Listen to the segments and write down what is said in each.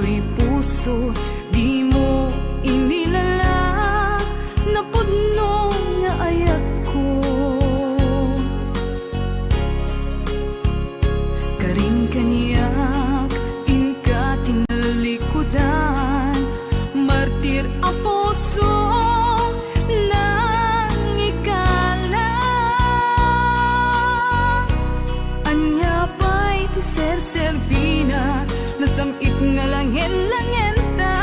to'y puso, di mo inilala, napudno nga ayat ko. Karing kaniyak, inka tinalikudan, martir a puso, nang ikalang. Anya pa'y ti ser-serbina, nasamit nga langin-langin ta.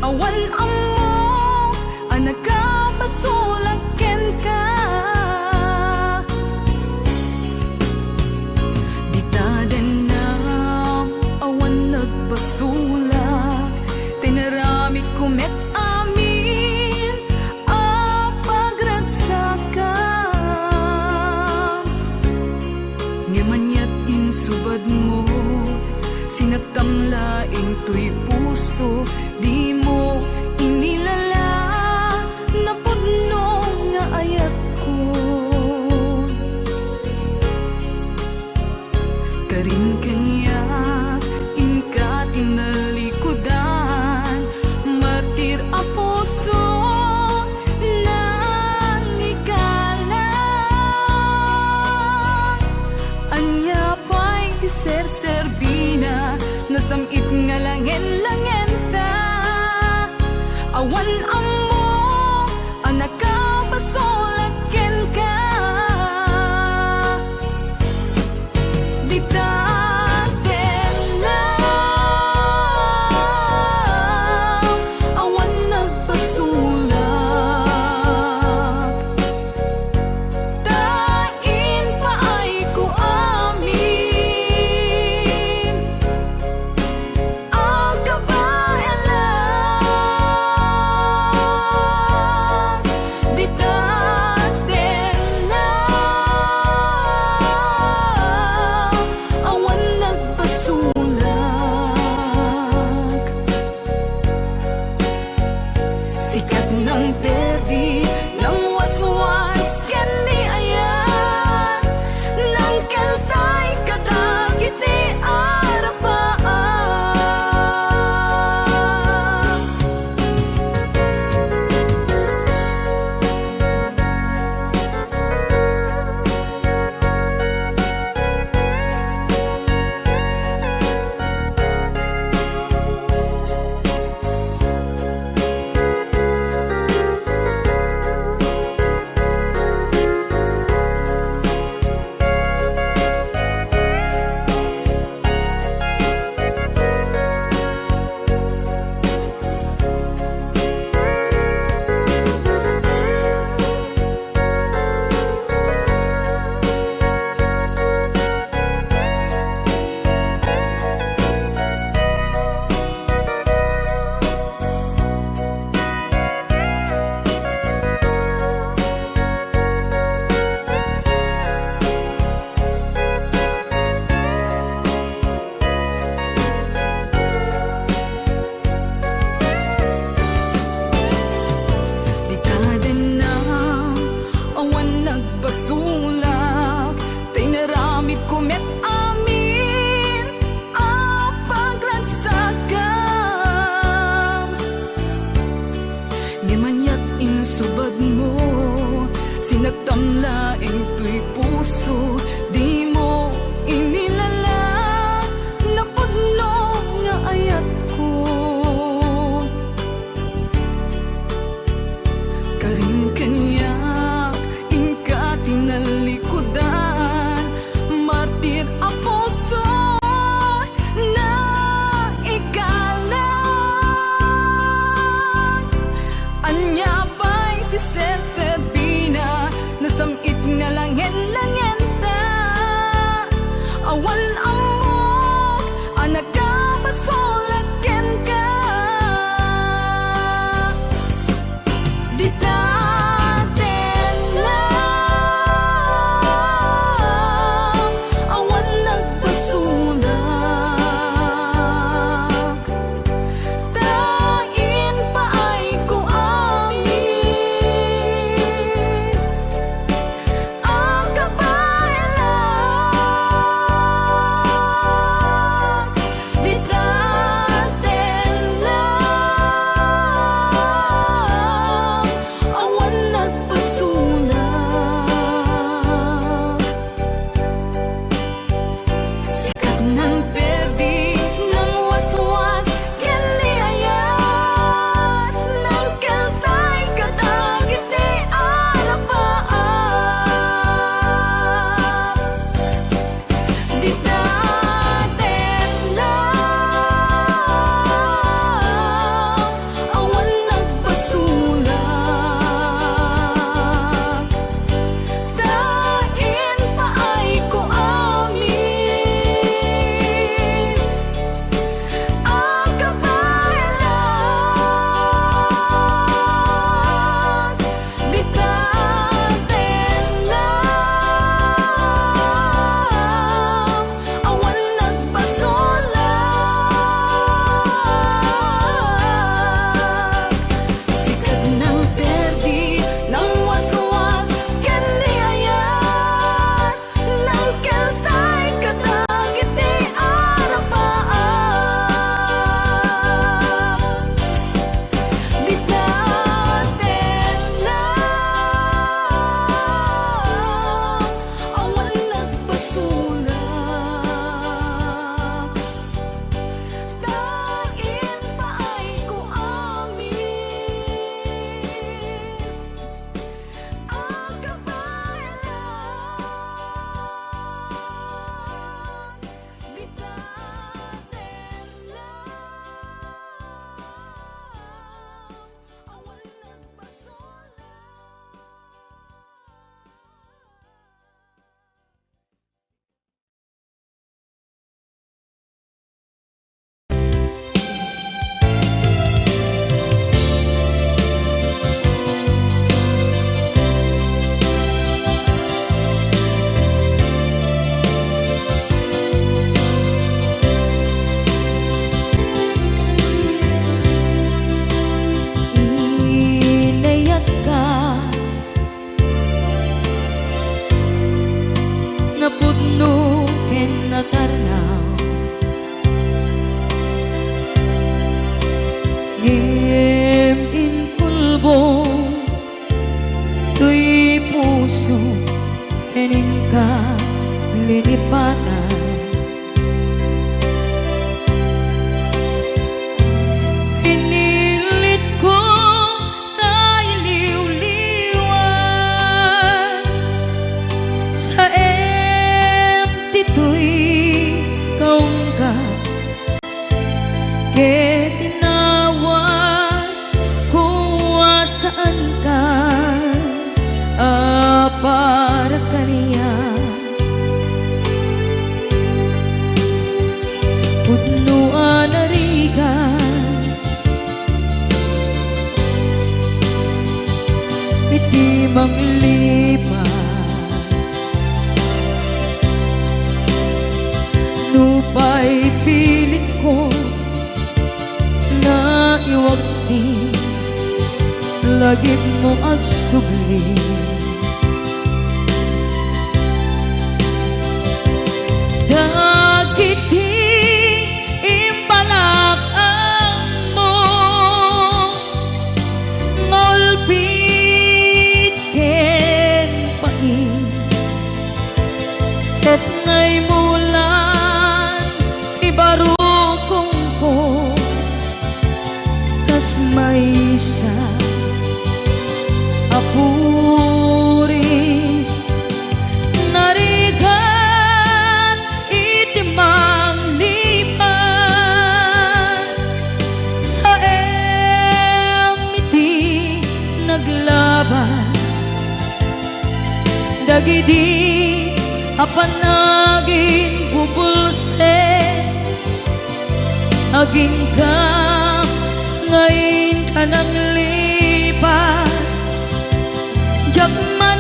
Awan amok, anak ka pasulaken ka. Dita din na awan nagpasulak, tinarami kumet amin a pagragsakan. Ngamanyat insubad mo, sinagtamlaing to'y puso, di mo inilala, napudno nga ayat ko. Karin kaniyak, inka tinalikudan, martir a puso, nang ikalang. Anya pa'y ti ser-serbina, nasamit nga langin-langin ta. Awan amok, anak ka pasulaken ka. Dita din na awan nagpasulak, tain pa ay ko amin ang kabayanan. Dita din na awan nagpasulak, sikat ng perdi ng waswas ken ni ayan, nang keltay kadagiti arapaan. Dita din na awan nagpasulak, tinaramid kumet amin a pagragsakan. Ngamanyat insubad mo, sinagtamlaing to'y puso, di mo inilala, napudno nga ayat ko. Karing kaniyak, inka tinalikudan, martir a puso, na ikalang. Anya pa'y ti ser-serbina, nasamit nga langin-langin ta. mening ka linipatan. Pinilit ko na iliw-liwan sa empty to'y kaungkat. Kaya tinawag kung saan ka, para kaniya. Punuan na rigan, piti manglipat, nupay pilit ko na iwagsin, lagip mo agsugli. Dagiti imbalak ang mo, ngolpit ken pain, ket ngay mulan ibarukong ko, kas may isa apuris narigan itimang lipan sa emiti naglabas. Dagidi apanagin bubulse, aging ka ngayon ka nang lipat. Jakman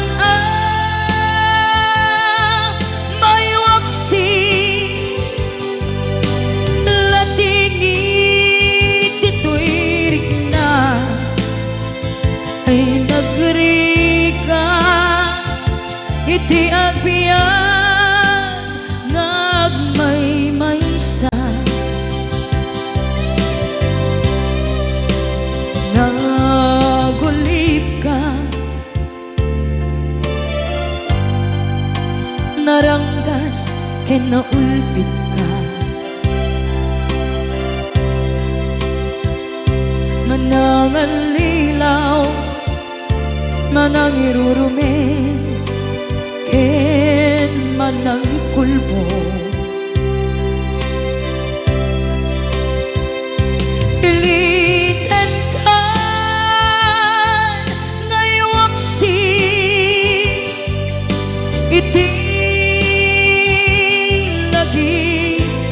may waksi, latingit dito'y rigna, ay nagrika iti agbiyan ngagmaymaysa. Nagulip ka, naranggas ken naulpit ka, manangalilaw manangirurumen ken manangikulbo. Pilitan ka ngaywaksi iti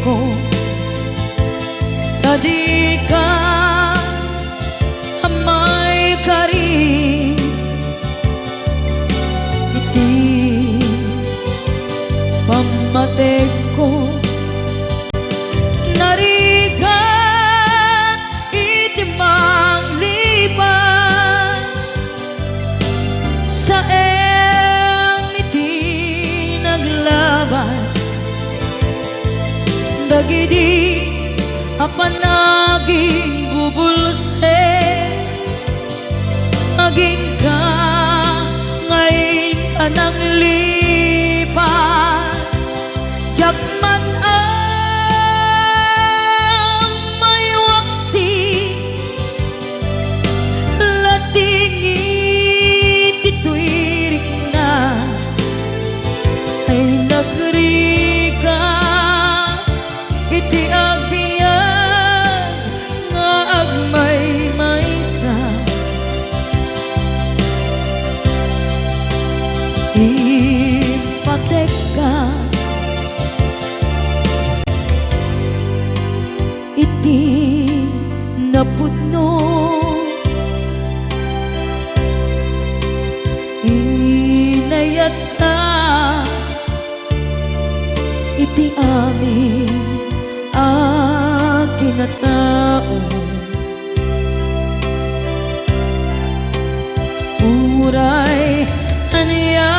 ko, tadi ka amay kari iti pamatek ko, narigan iti manglipan sa iti naglabas. Dagidi apanaging bubulse, aging ka ngayon ka nang lipat. Jakman may waksi, latingit dito'y rigna, ay nagrika iti agbiyan nga agmaymaysa. Ipatek ka iti napudno, inayat ka iti amin kinatao. Uray aniya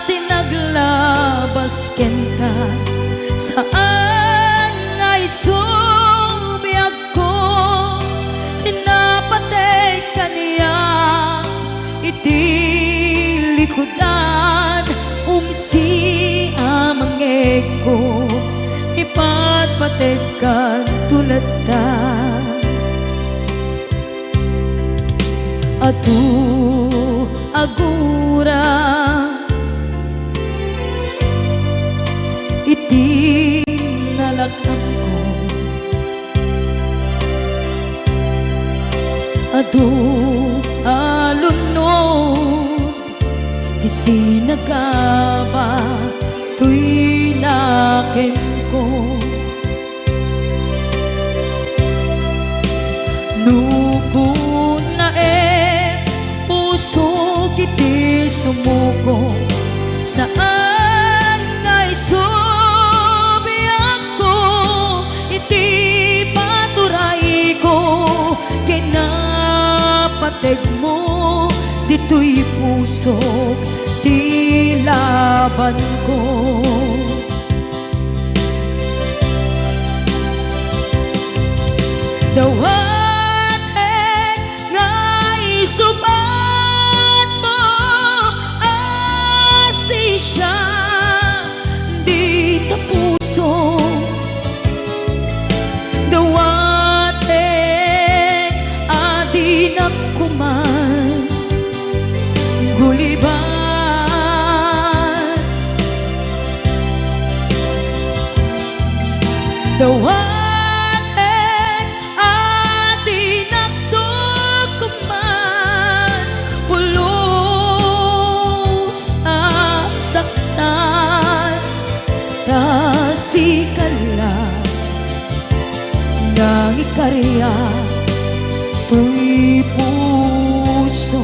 tinaglabas ken ka, saan ay subiyag ko, tinapatay kaniya iti likudan ko ipatpatid ka tulad ta atu agura iti nalakang ko adu alunod isinagaba tuy naken ko nukun na puso kiti sumuko saan ngay subiyak ko iti paturay ko kinapateg mo dito'y puso di laban ko dawat nga isubat mo asi siya di ta puso dawat adi nakuman guliban dawat nang ikarya tuy puso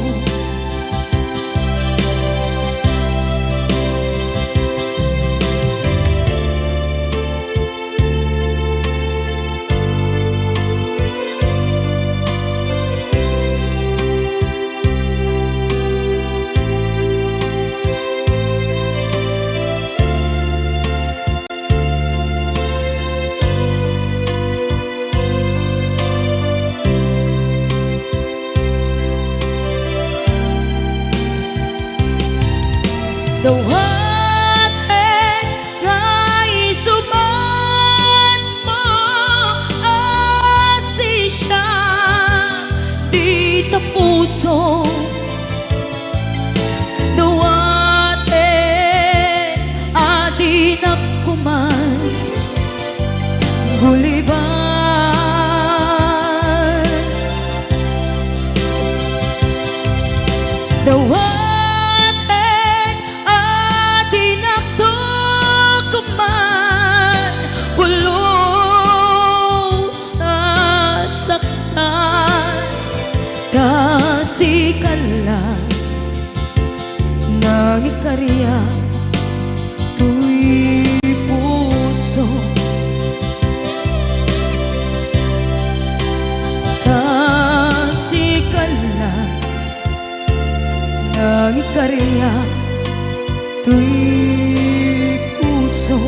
dawat nga isuban mo asi siya di ta puso dawat adi nakuman guliban dawat kasikala nang ikarya tuy puso kasikala nang ikarya tuy puso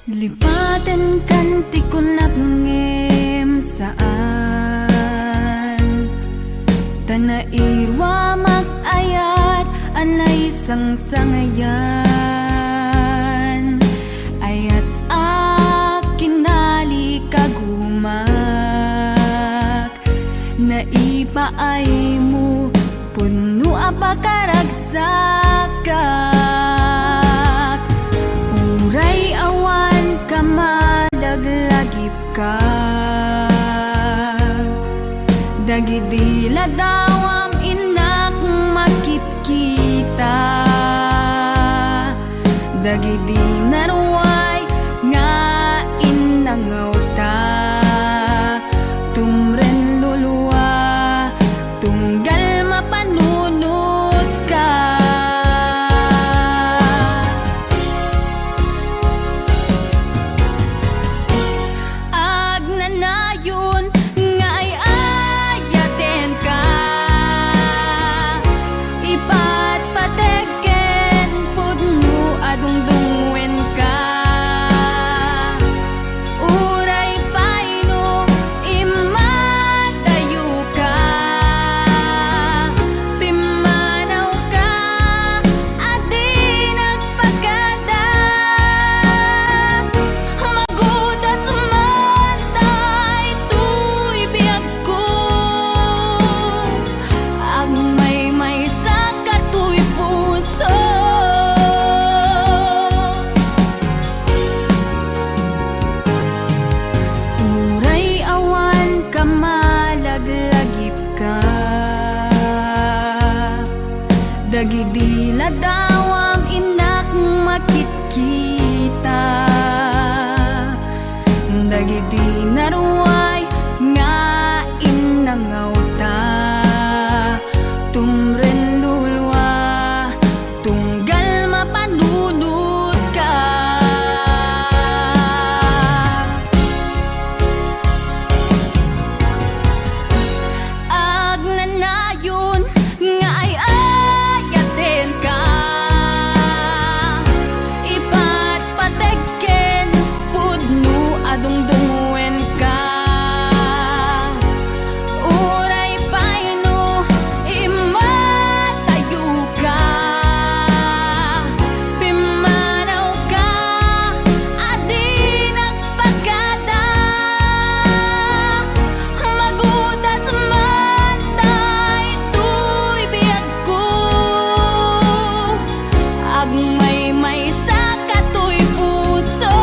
lipaten kanti ko nagngem saan tanairwa magayat anay sangsangayan ayat akinali kagumak naipaay mo puno apakaragsakat uray awan kamadaglagip ka dagidila dawam inak makit-kita dagidi naruay nga inangaw ta tumren luluwa tunggal mapanunod ka Dagidi ladawam inak makitkita, dagidi naruay nga inangauta, tumren lulwa tunggal mapanunod ka. Agnanayon nga ay ayaten ka, ipatpateken pudno adungdungwen ka. Uray paino imatayo ka, pimanaw ka adi nagpagkada, magudas man daytoy biyag ko, agmay may sa katoy puso.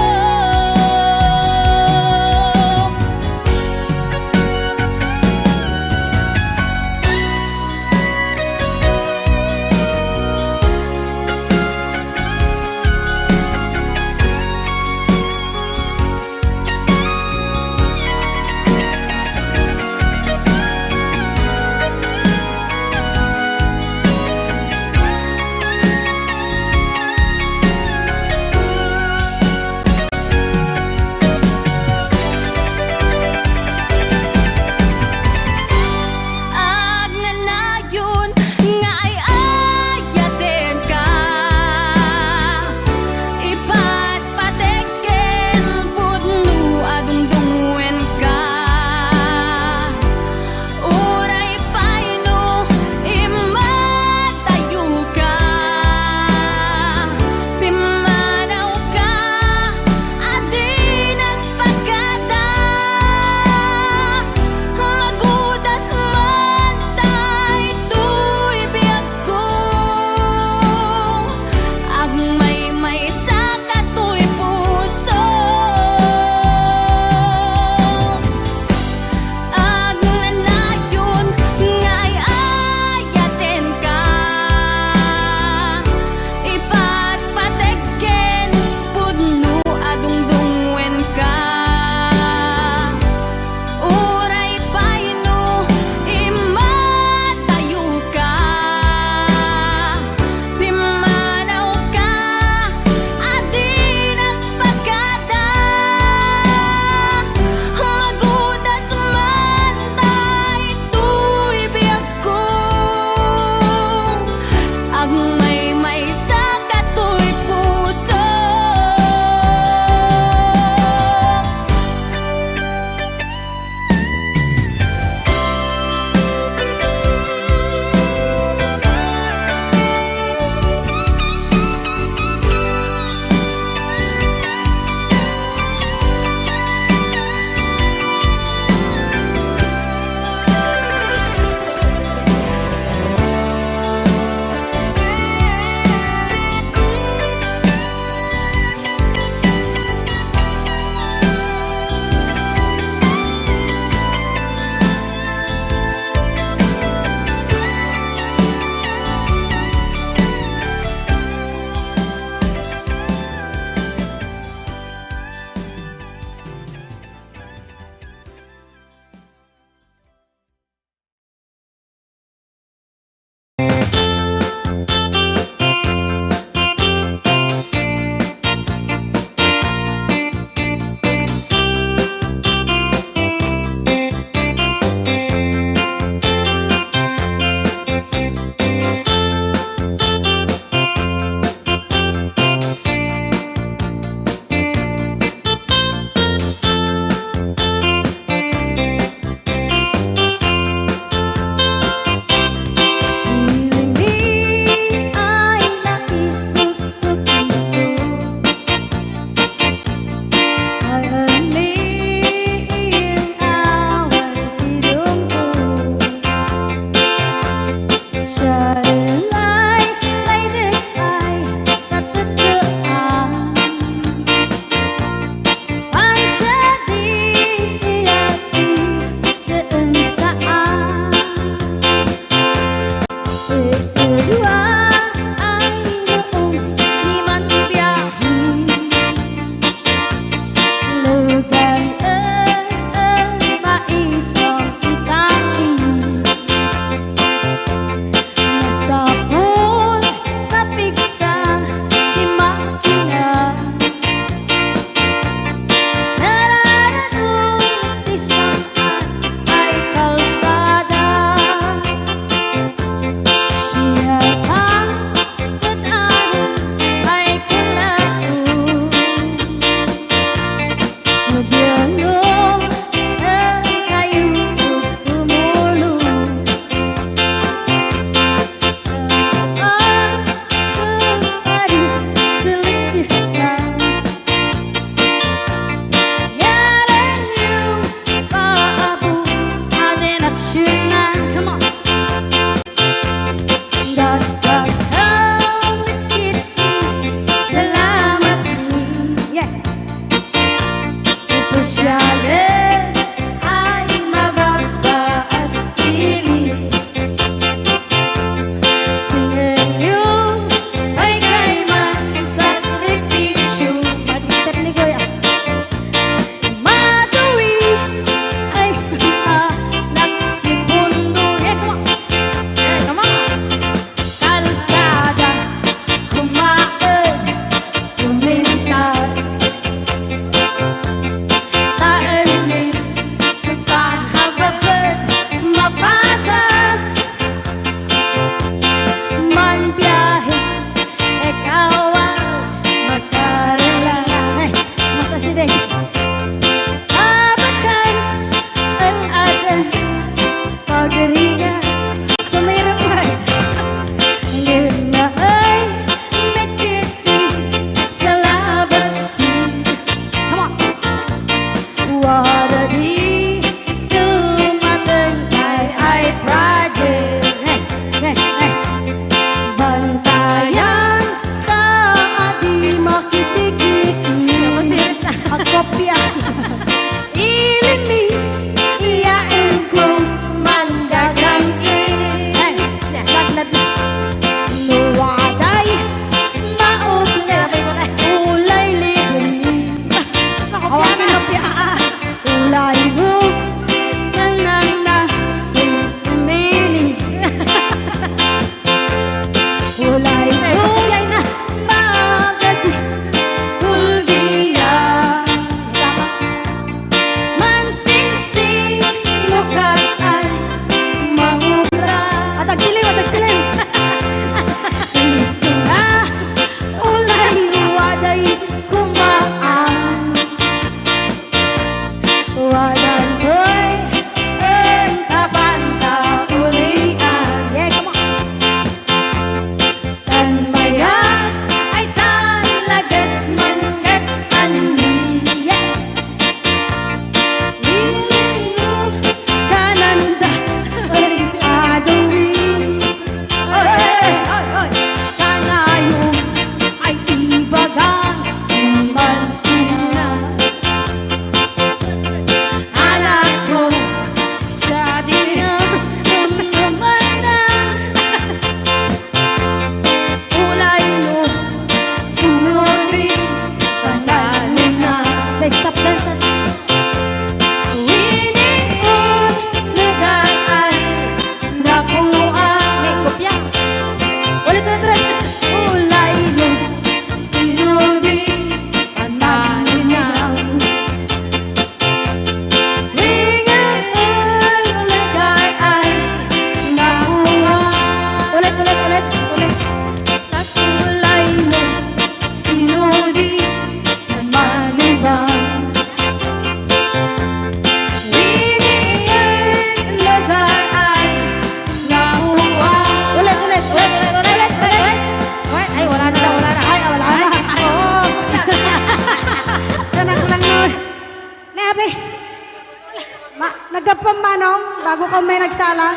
Agapam Manong, bago ka may nagsala.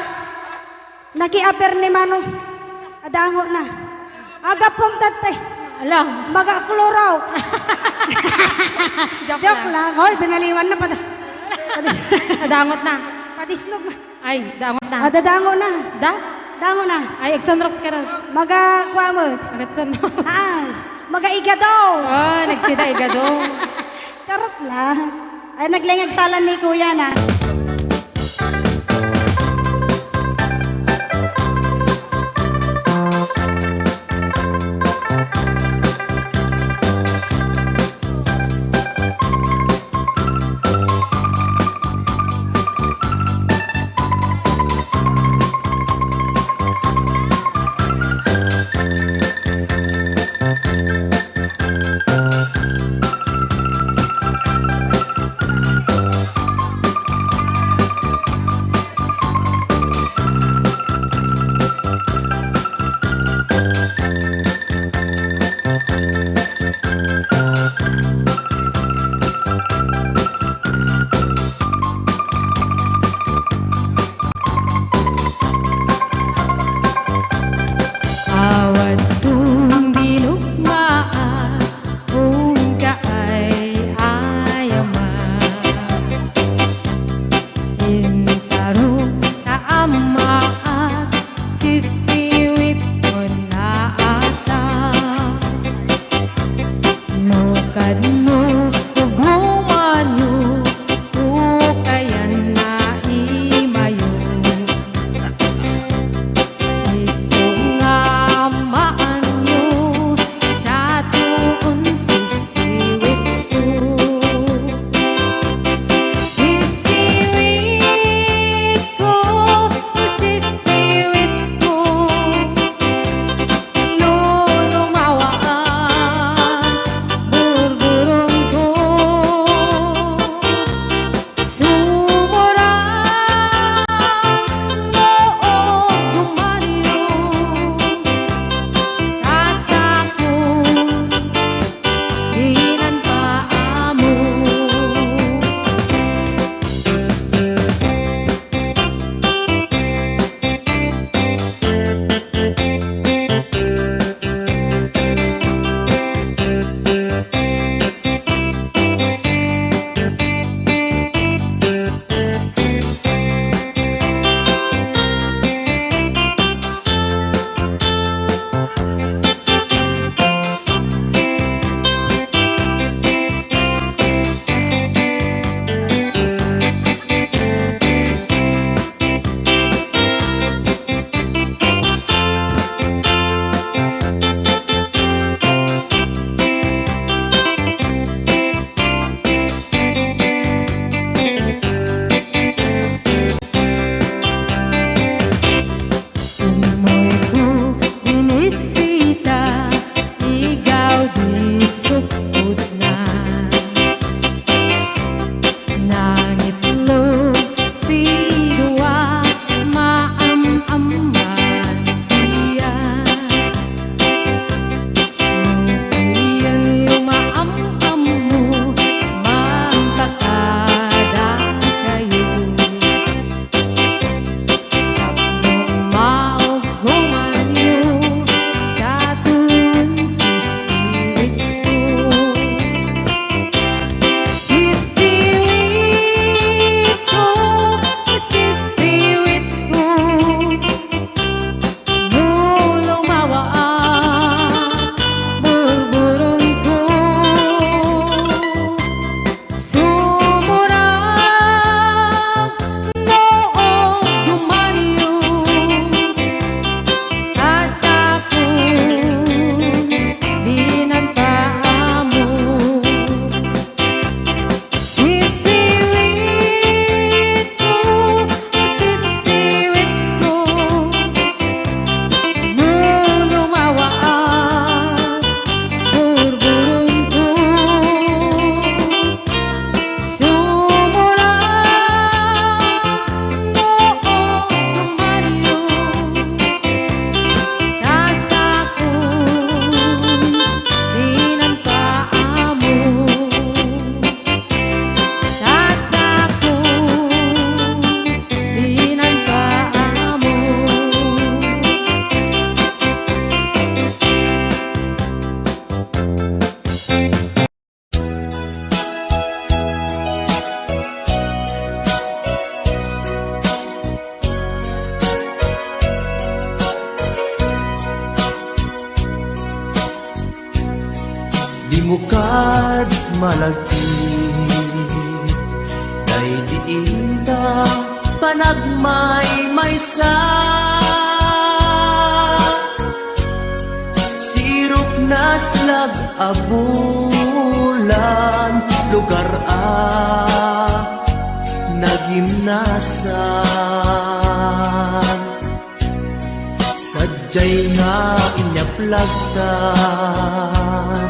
Naki-aper ni Manong. Adango na. Agapam tatay. Alam, Maga-klorox. joke, Joke lang. lang. Hoy, binaliwan na pa. Nadangot na. Patisnog na. Ay, dangot na. Dadango na. Da? Dango na. Ay, Exonrox ka rin. Maga-kwamot. Agad Exonrox. Maga-igadaw. Oh, nagsida igado. Karot lang. Ay, naglingag salan ni kuya na. malagi day diinta panagmay-maysa sirok naslag abulan lugar nagimnasan sadyay nga inyaplagtan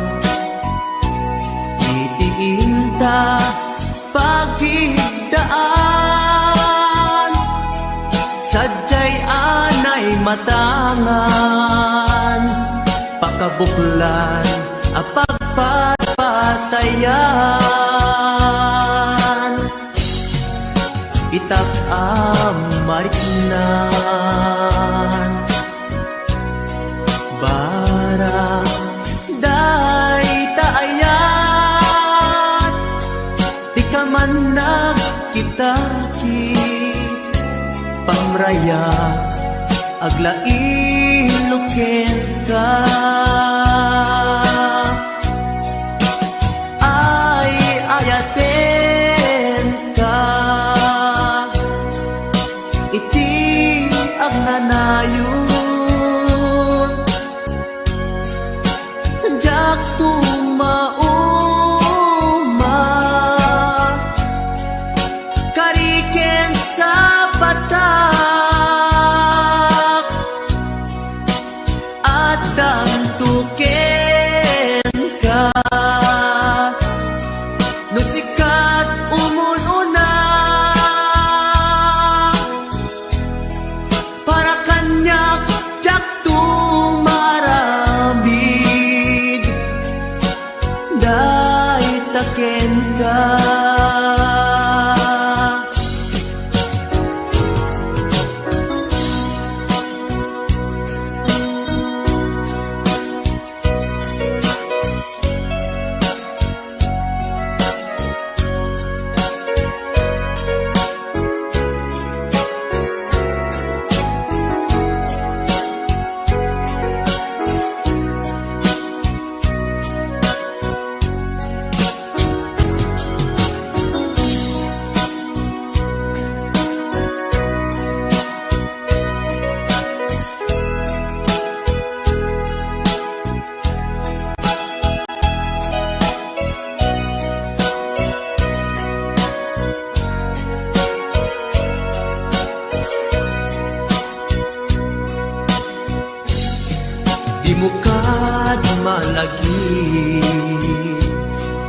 itiinta pagigdaan sadyay anay matangan pakabuklan apagpapatayan itak mariknan bara day taayan di ka man nagkitaki pamraya aglain ka ay ayaten ka iti agnanayon jak tumauma kariken sa batak at dantuken ka no sikat umununa para kanyak jak tumarabig day taken ka di mukad malagi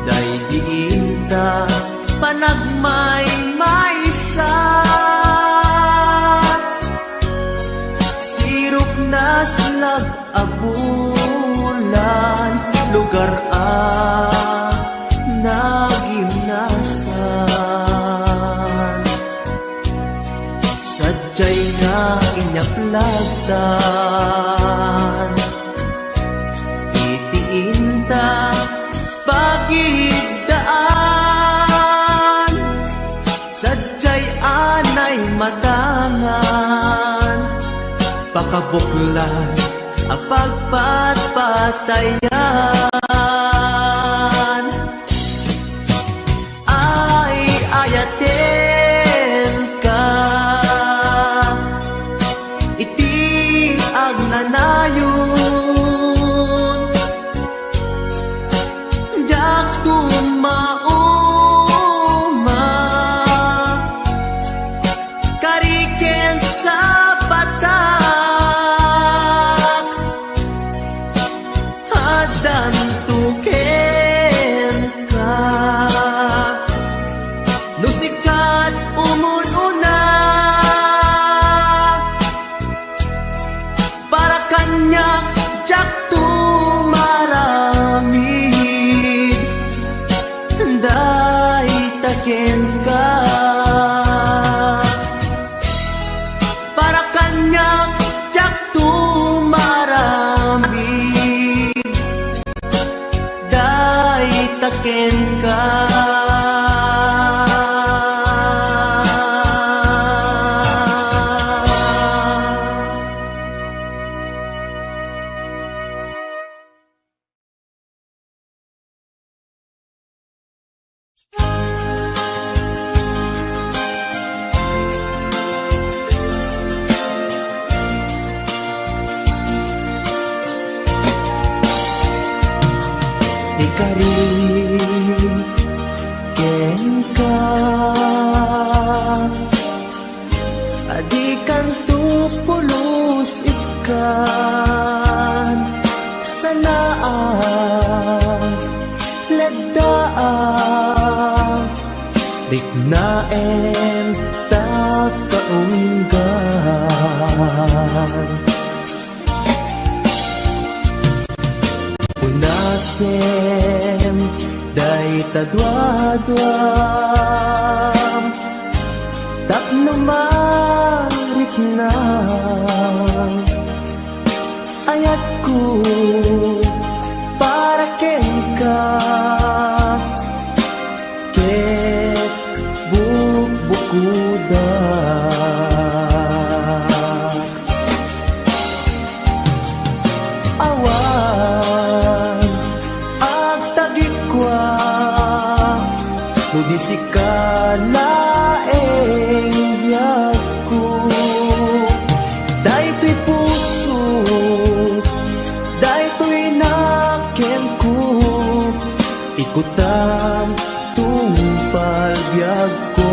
day diinta panagmay-maysa sirok naslag abulan lugar nagimnasan sadyay nga inyaplagtan itiinta pagigdaan sadyay anay matangan pakabuklan apagpatpatayan ay ayaten ka iti agnanayon jak tumauma kariken sa batak adan tuken ka no sikat umununa para kanyak jak tumaramid day taken ka para kanyak jak tumaramid day taken ka kari ken ka adikan tu pulos ikan sanaan ledaan bignaen ta kaunggan unasem day tadwadwam tapno marik na ayat ko para ken ka ket bukuda awan ag tagikwa mudisi ka laeng biyag ko daytoy puso daytoy nakem ko ikutan tungpal biyag ko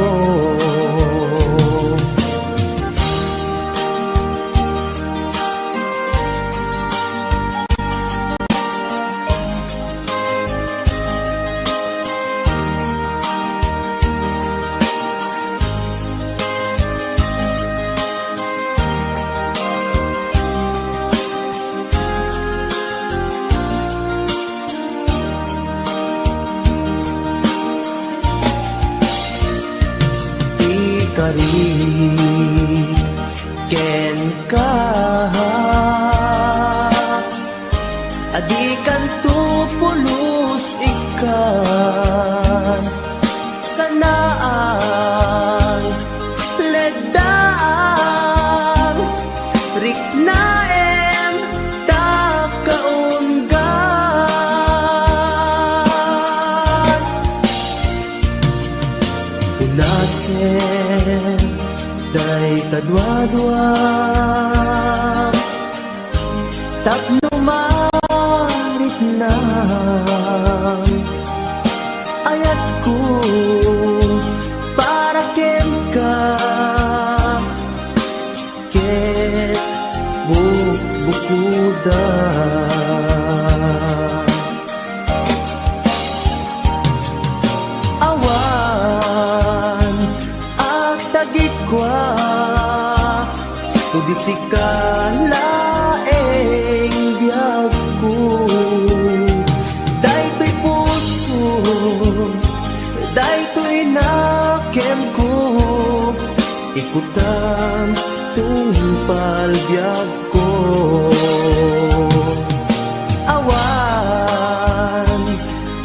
kari ken ka adikan tu pulos ikan sanaan ledaan riknaen ta kaunggan unasem day tadwadwa tapno marit na ayat ko para ken ka ket bukuda awan ag tagikwa tudisi ka laeng biyag ko daytoy puso daytoy nakem ko ikutan tungpal biyag ko awan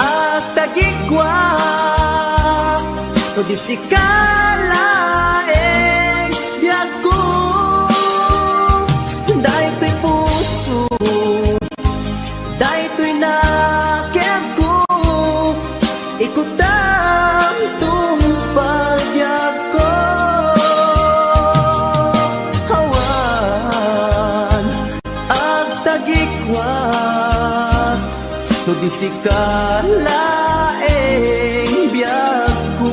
at tagikwa tudisi ka laeng biyag ko daytoy puso daytoy nakem ko ikutan tungpal biyag ko awan ag tagikwa tudisi ka laeng biyag ko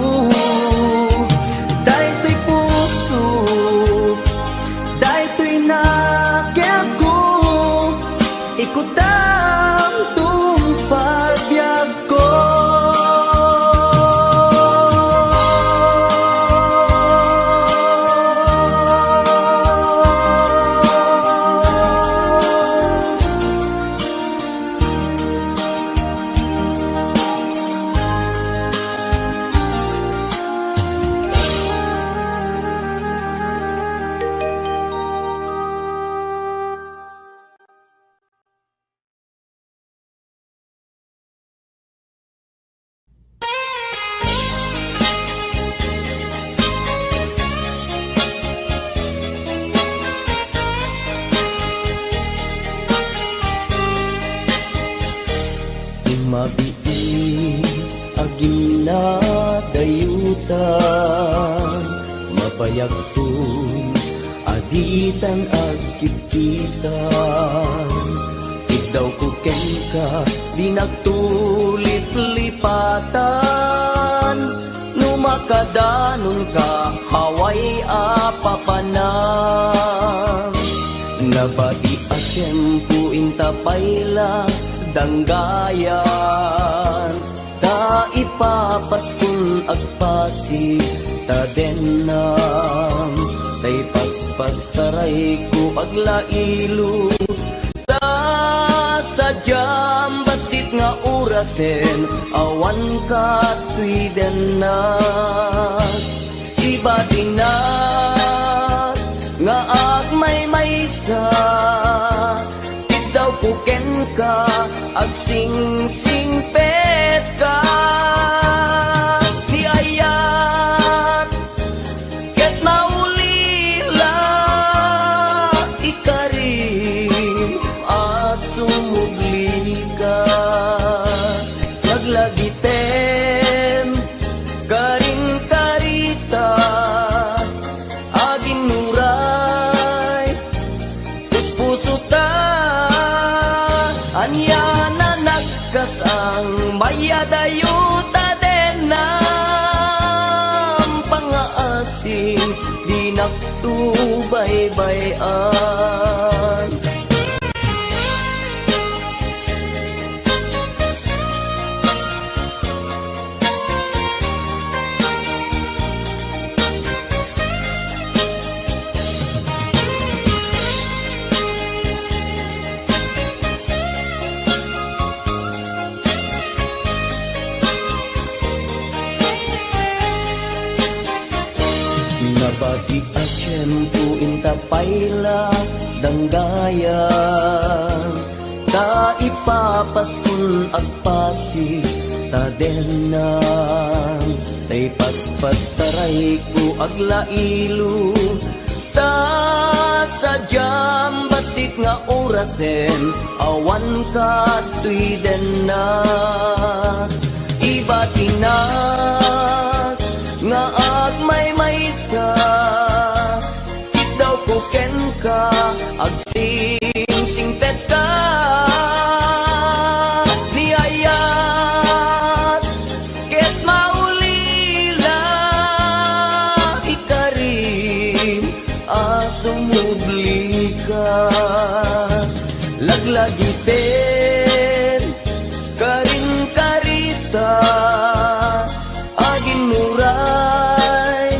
daytoy puso daytoy nakem ko ikutan tungpal biyag ko mabiin agila dayutan mapayagtun aditan agkititan ikaw ko ken ka di nagtuloy pangayatan numakadanon ka haway apapanam nabati asyempu inta payla danggayan ta ipapaskun agpasi ta denam tay paspasaray ko aglailo ta sadyam basit nga urasen awan ka tuiden na iba dinat nga agmay maysa daw puken ka agsing-sing pet ka di ayat ket maulila ikarim asumugli ka naglagiten karing karita aging nuray puso ta anya na nagkasang mayadayuta den ng pangaasing di nagtubay-bayan. Nabati asyempu inta payla danggayan ta ipapaskun agpasi ta denang tay paspasaray ko aglailo ta sadyam basit nga orasen awan ka tuiden na iba tinat nga agmay maysa daw puken ka agsing pet ka niyayat ket maulila ikarim asumugli ka laglagiten karing karita aging nuray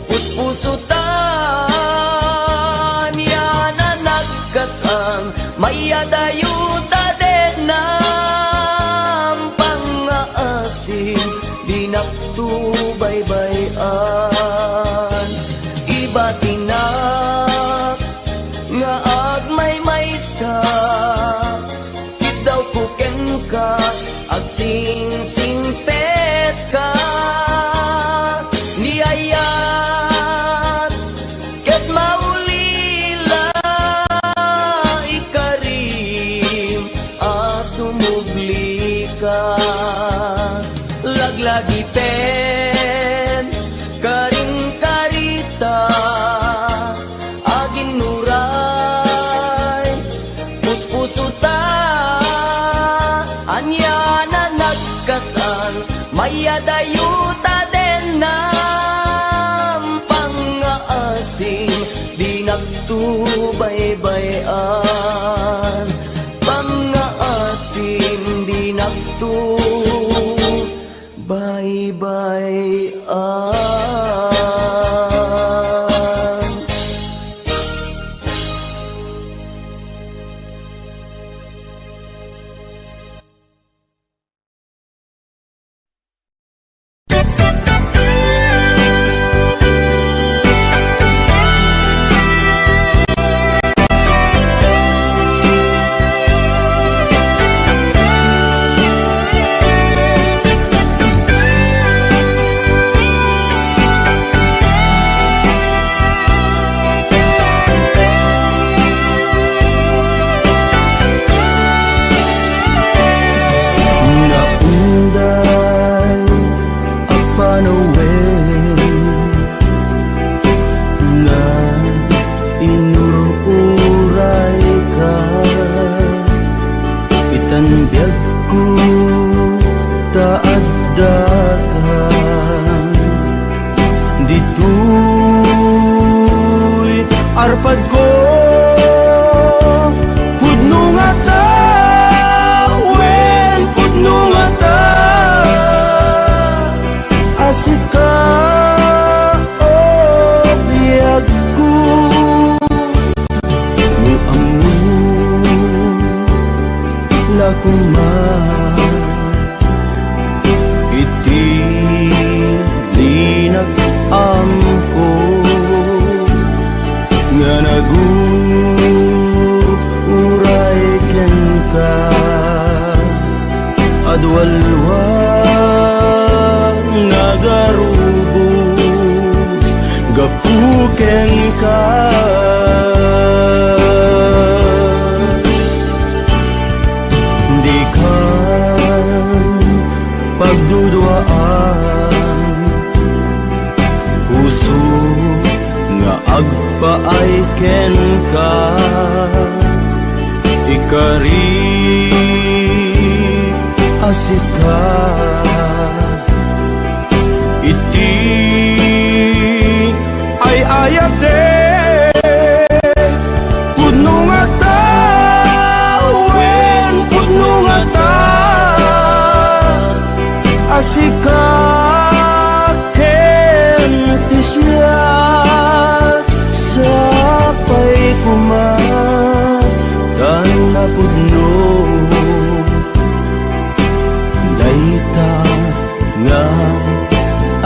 puspuso tan yan na nagkasang mayadayuta den ng pangaasing di nagtubay-bayan iba tinak nga agmay maysa daw puken ka agsing-sing pet ka niyayat ket maulila ikarim asumugli ka laglagiten karing karita aging nuray puspuso ta anya na nagkasang mayadayuta den ng pangaasing di nagtubay-bayan pangaasing di nagtubay-bayan. arpad ko pudno nga ta, wen pudno nga ta, asik ka o biyag ko ni amun lakuman iti linag-amko nga naguray ken ka adwalwang nagarubos gapuken ka di ka pagdudwaan puso nga agpaay ken ka ikari asik ka iti ay ayate pudno nga ta, wen pudno nga ta, asik ka ken ti siya sapay kumatan na pudno dayta nga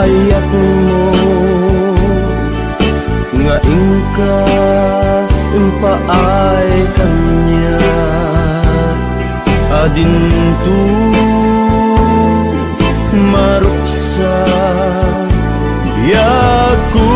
ayak mo nga ingka impaay kanya adintu maruksa biag ko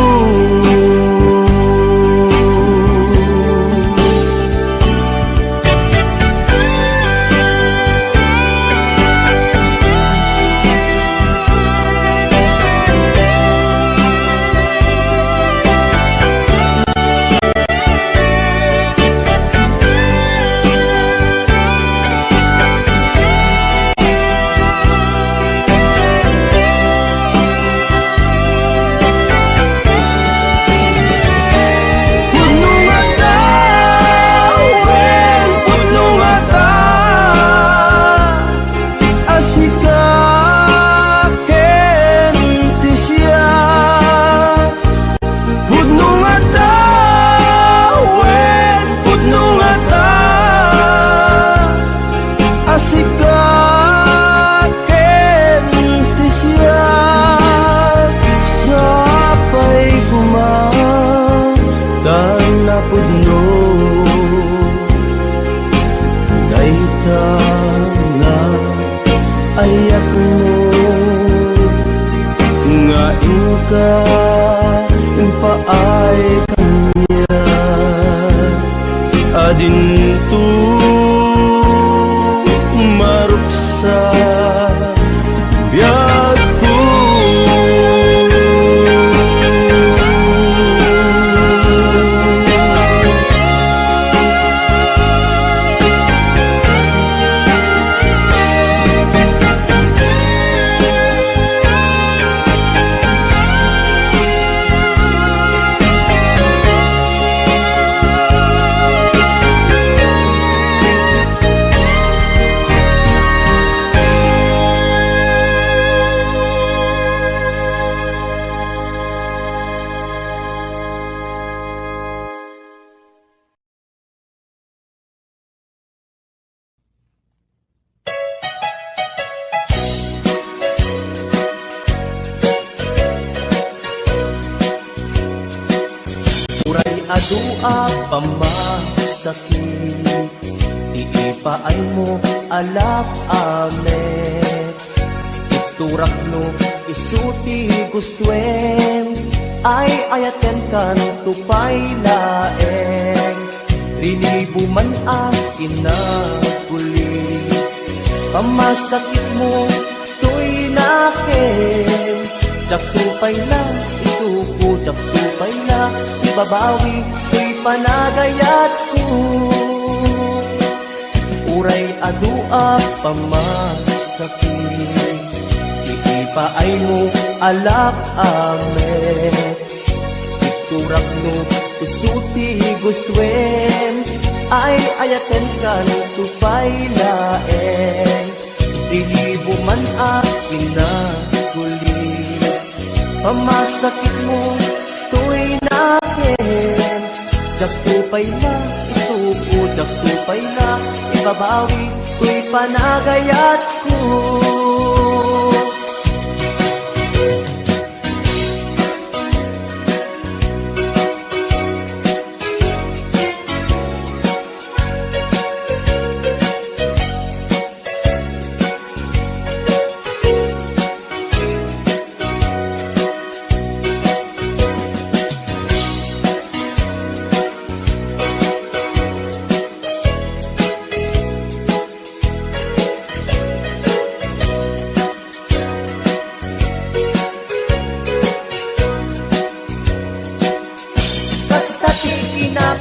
ayak mo nga ingka impaay kanya adintu maruksa biag ko adua pamasakit iipaay mo alak amet iturak no isuti gustuen ay ayaten kan tupay laeng rinibuman as inaguli pamasakit mo tuy nakin jak tupay na isuko jak tupay na babawi tuy panagayat ko uray adua pamasakit iipaay mo alak amet iturak no Usuti gustuen ay ayaten kan tupay laeng Dilibo man akin na guli Pamasakit mo tuy nakin Jak tupay na isuko Jak tupay na ibabawi Tuy panagayat ko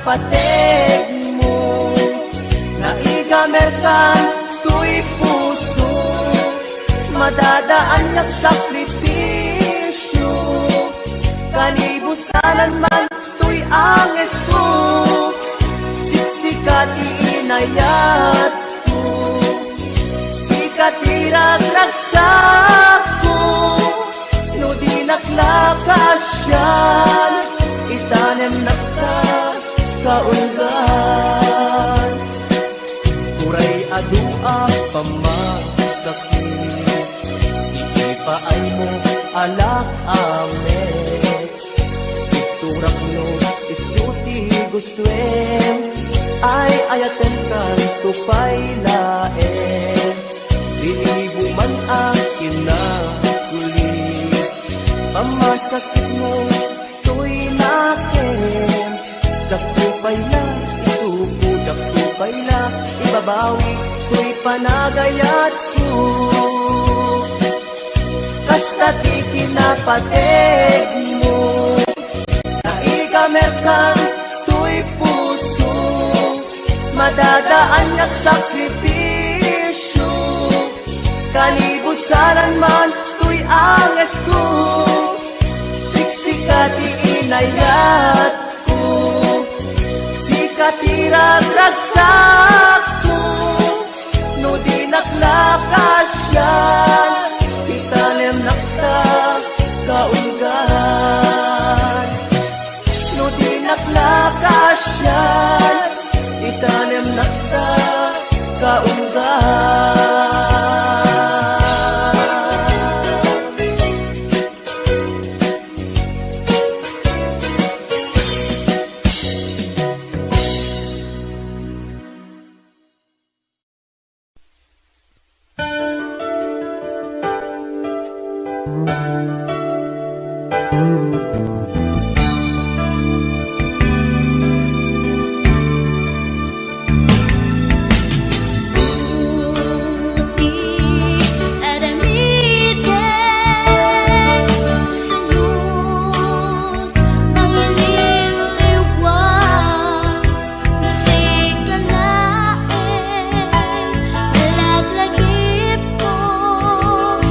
Pateg mo Naigamer kan tuy puso Madadaan yak sakripisyo Kanibusanan man tuy anges ko Siksikati inayat ko Sikati ragraksak ko No di naklakasyan Itanem nakta kaunggan Uray adua pamasakit Iipaay mo alak amet Iturak no isuti gustuen Ay ayaten kan tupay laeng Lilibo man akin na guli Pamasakit mo tuy nakin Daktupay na, isuko, daktupay na Ibabawi, tuy panagayat ko Kastati kinapateg mo Naigamer kan tuy puso Madadaan yak sakripisyo Kanibusanan man tuy anges ko Siksikati inayat Katira ragsak ko No di naklakasyan Itanem nakta kaunggan No di naklakasyan Itanem nakta kaunggan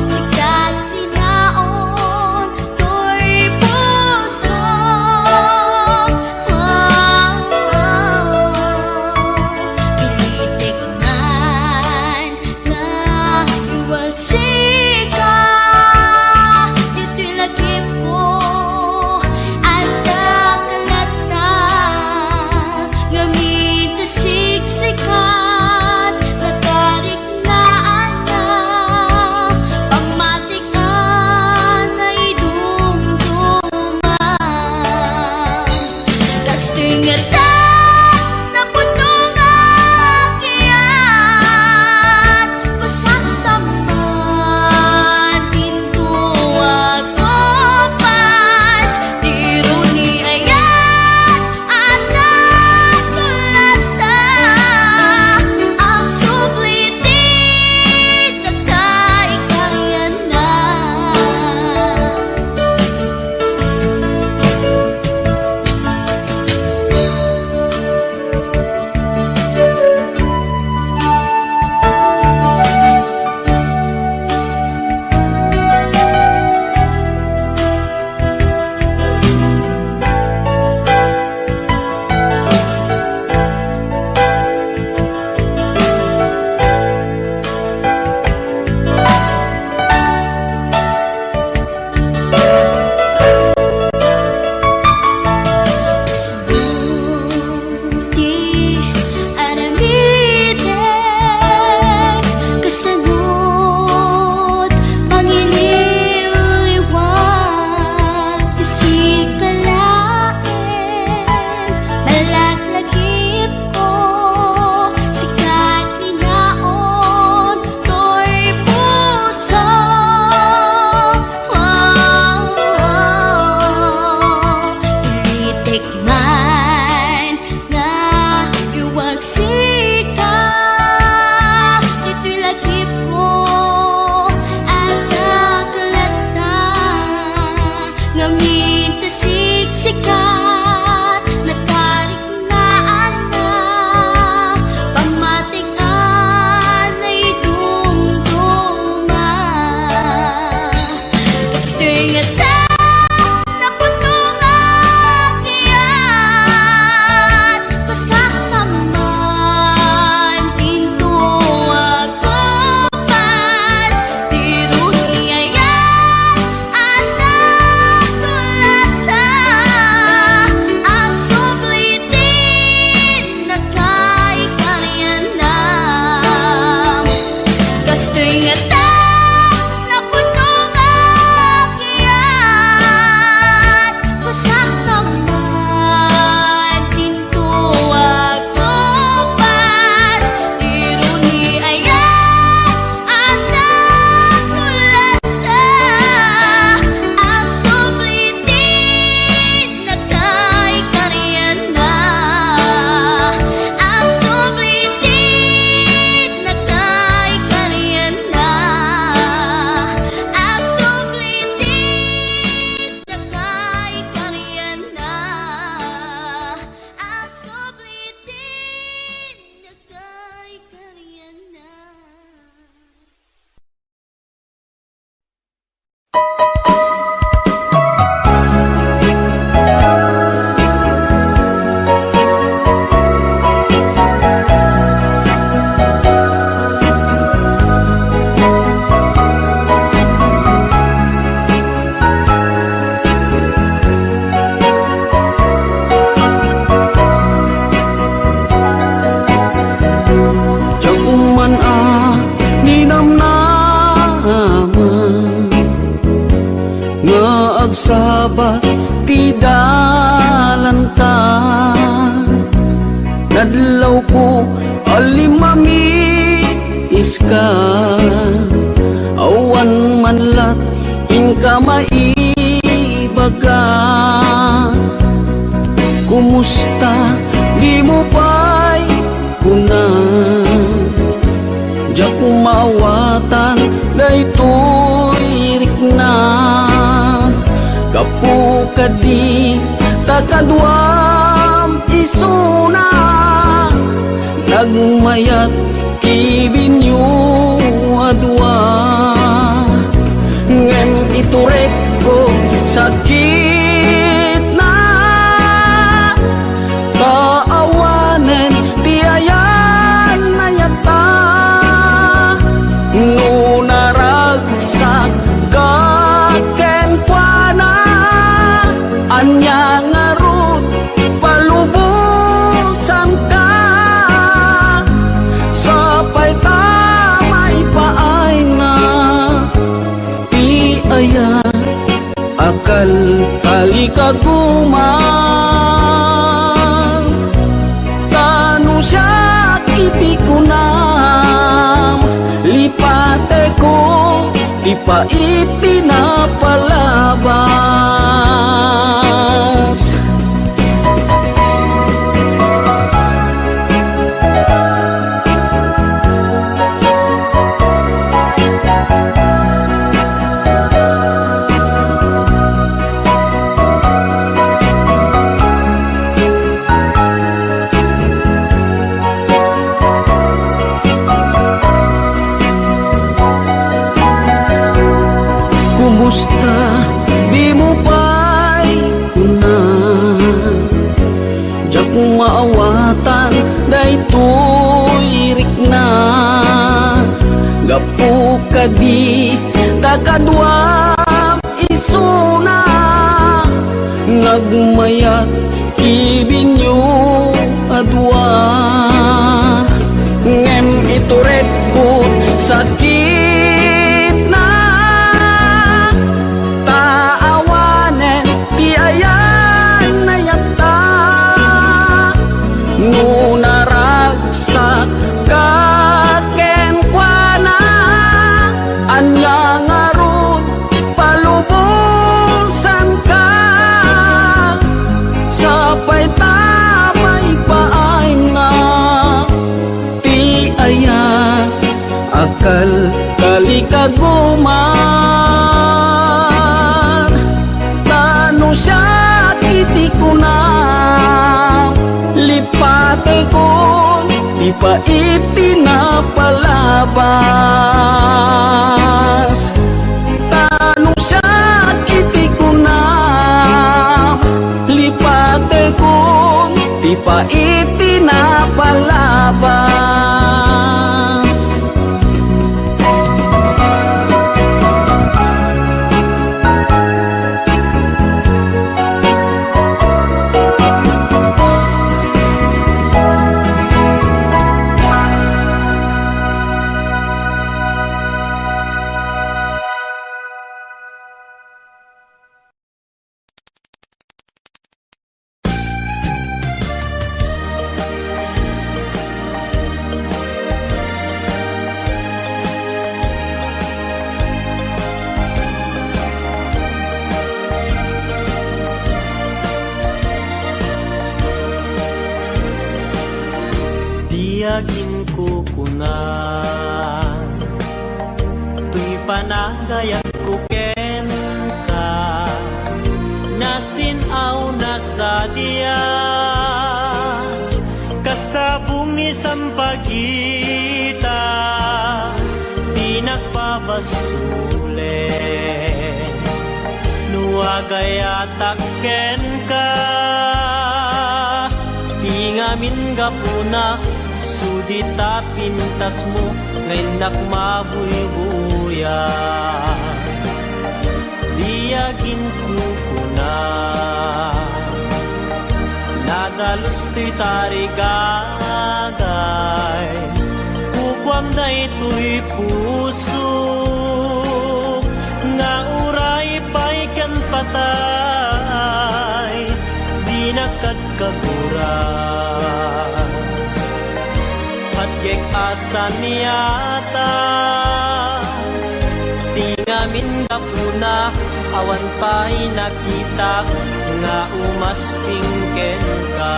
Sikat ni naon, tuy puso ingatan na putong akyat. Pasak naman pinto ako pas. Tiruni ayan at nagtulata. Ang sublitin na kay kaniyanam. Gusto ingatan na putong akyat. Pasak naman pinto ako pas. Tiruni ayan at nagtulata. Ang sublitin na kay kaniyanam. Ang sublitin na kay kaniyanam. Ang sublitin na kay kaniyanam. Ang sublitin na kay kaniyanam. Jakuman ninamnaman nga agsabat ti dalanta. Nadlaw ko alimami iska, awan manlat inka maibaga. Kumusta di mo pa'y kunan? Diyak kumawatan daytoy rikna. Kapu kadi takadwam isuna. Nagmayat kibinyo adwa. Ngem iturek ko sakit na. Kaawanen tiayan na yata. Nunaragsak kaken kuana. Anya ngarut palubusan ka. Sapay tamay paay na. Ti aya akal kali kaguman. Tanu siya itikunam. Lipate ko ipaiti na palabas. Kumusta di mo pa'y kunan? Diyak maawatan daytoy rikna. Gapu kadi takadwam isuna. Nagmayat kibinyo adwa. Ngem ituret ko sakit na. Taawanen ti ayan na yata. Nunaragsak kaken kuana. Anya ngarut palubusan ka. Sapay tamay paay na. Ti aya akal kali kaguman. Tanu siya itikunam. Lipate ko ipaiti na palabas. Tanu siya pa itinapalabas. Tiyagin ko kunan, tuy panagayat ko ken ka, nasinaw na sa diya, kasabong ni sampagita, di nagpabasule, nuagayatak ken ka, di ngamin gapuna, sudita pintas mo ngayon nakmabuybuya. Diyagin ko na nadalos to'y tarigagay, kukwam na ito'y puso nga uray pa'y kan patay, di nakagkaguran. Patgek asa niyata, tingamin kapuna, awan pa'y nakita, nga umaspingken ka.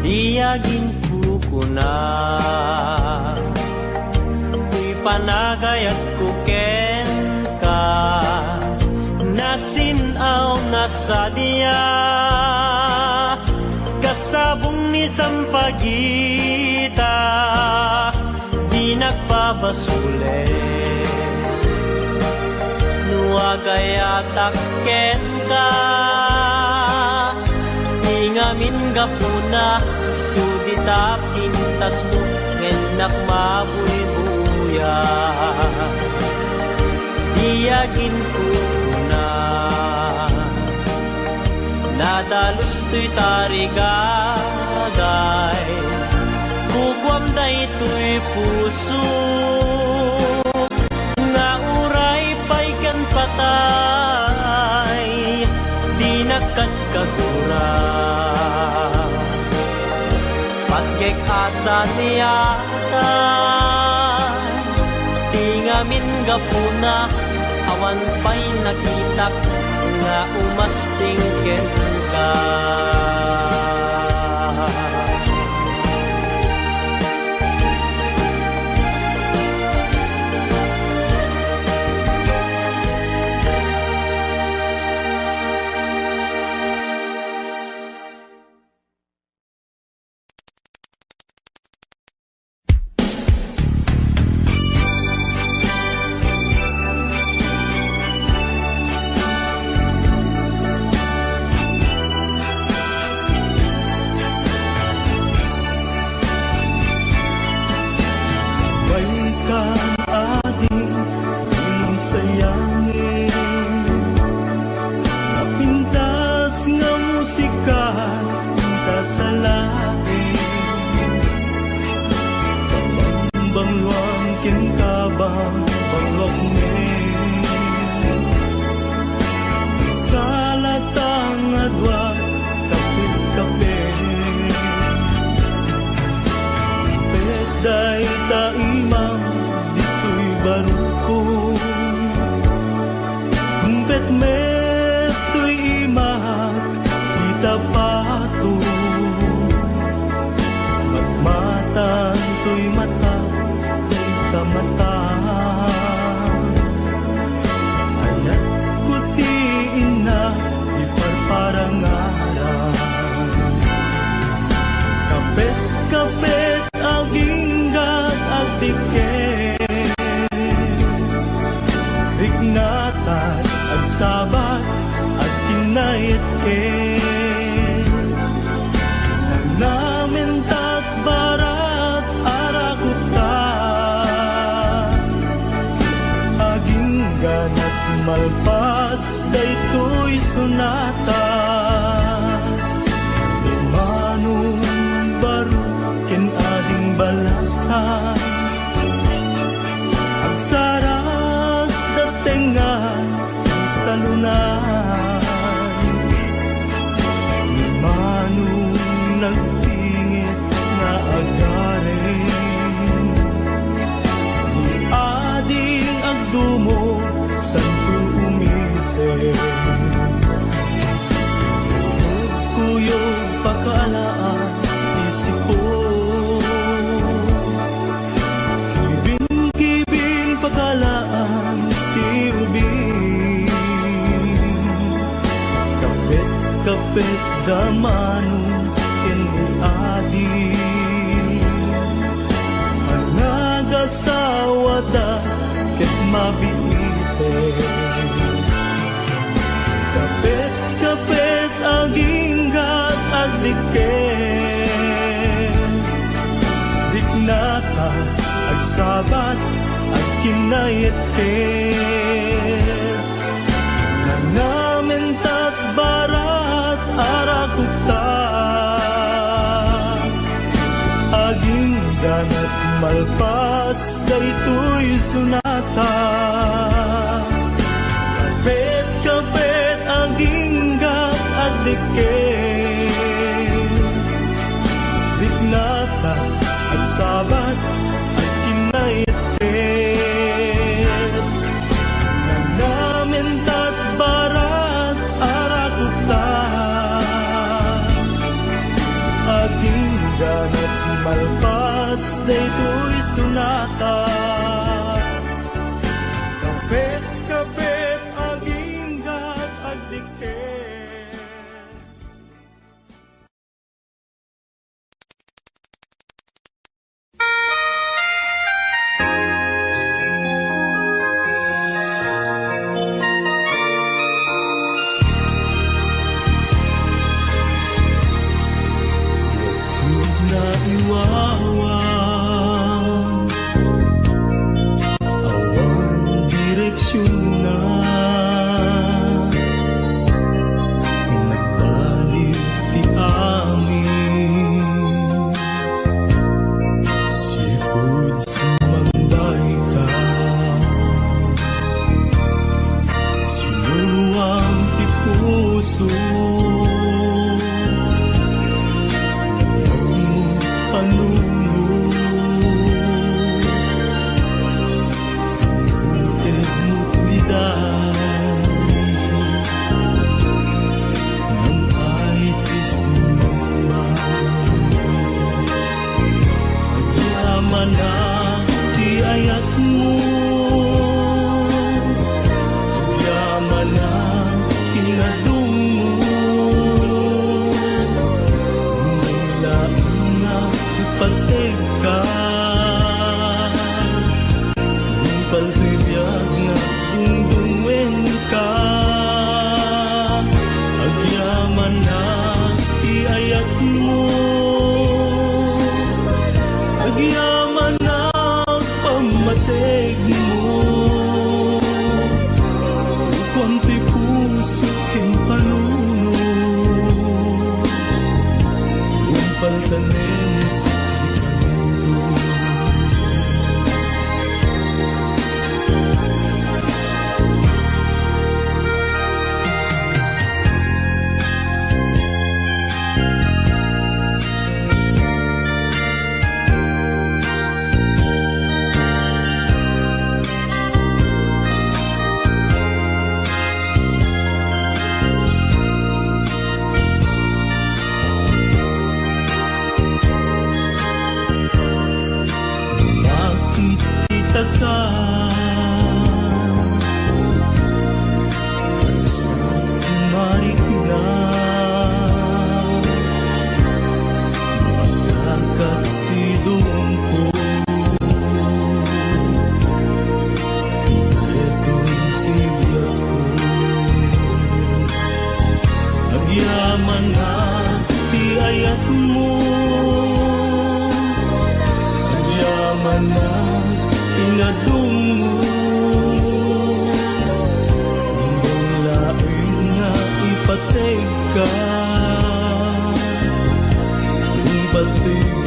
Diyagin ko na, tuy panagayat ko ken ka, nasinaw na sa diya, kasabong ni sampagita, di nagpabasule, nuagayatak ken ka, ngamin gapuna, sudita pintas mo, ngenak mabuybuya. Diyagin ko na, nadalos to'y tarigagay, kukwam na ito'y puso, nga uray pa'y kan patay, di nakagkaguran. Patgek asa niyata, tingamin gapuna, awan pa'y nakitak, nga umaspingken ka. Riknatan ang sabat at kinait malpas daytoy sonata. Manong baro ken ading balasan, agsarat datengan sa lunan. Manong nagtingit na agarin, ading agdumo santo umisip. Kuyog pakalaan isipo, kibing pakalaan tiubing. Kapit damanong adi, nagasawa da ket mabiite. Kapit aginggat agdiken, diknata agsabat agkinayetken. Nangamentat barat arakuta, aging ganat malpas daytoy sonata. Kapit aging gat agdiken, diknata agsabat agkinayetken. Nangamentat barat arakuta, aging ganat malpas daytoy sonata. Kapit aging gat agdiken. Na iwawan, awan direksyon na, nagbalik ti amin. Sipud sumanday ka, sinuwang ti puso.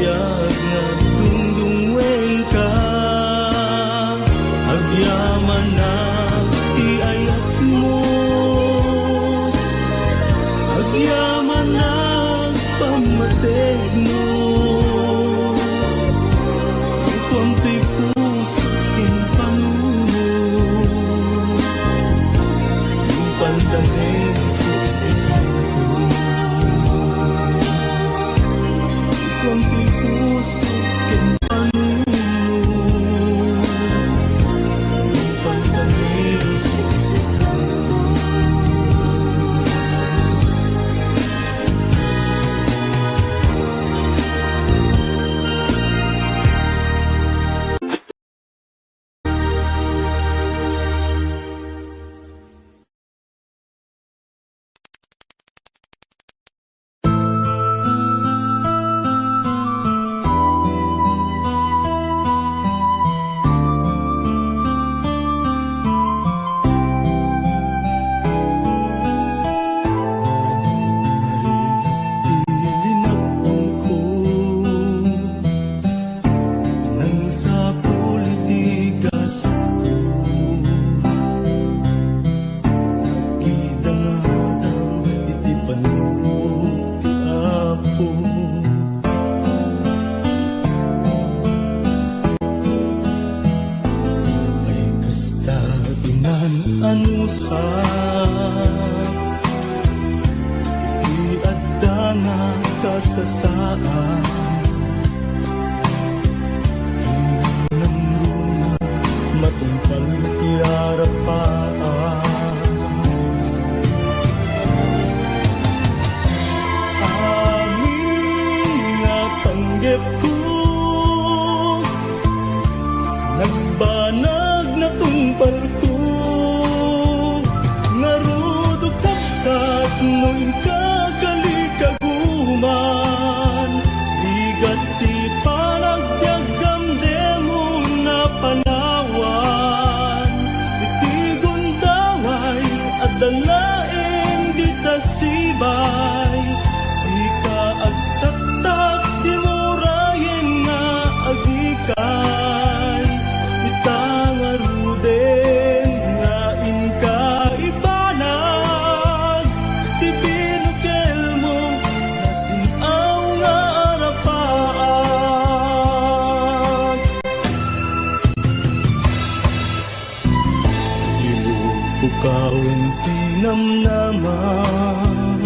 biag nga dungdungweng ka. Agyaman na iayat mo, agyaman na pamateg mo. Kunti puso kinpanuno, yung pandamig siksikan ko. Kunti puso kinpanuno, yung pandamig siksikan ko. Ilinakbong ko nang sa politikas ako. Nakita nga tang iti panulog ti Apo. Ay kasta inanusan iadda nga kasasaan. Tinang luna matungkal ti arapaan. Amin nga panggep ko, nagbanag na tungpal ko. Narudo kapsat mo'y kagalikaguman. Ligat ti panagbiagam demo na panawan. Iti gundaway at dalaeng di tasibay. Di ka agtatak di murayen nga agikay. Itangaruden nga inka ibanag. Ti binukel mo nasinaw nga arapaan. Ilubukawin ti namnaman.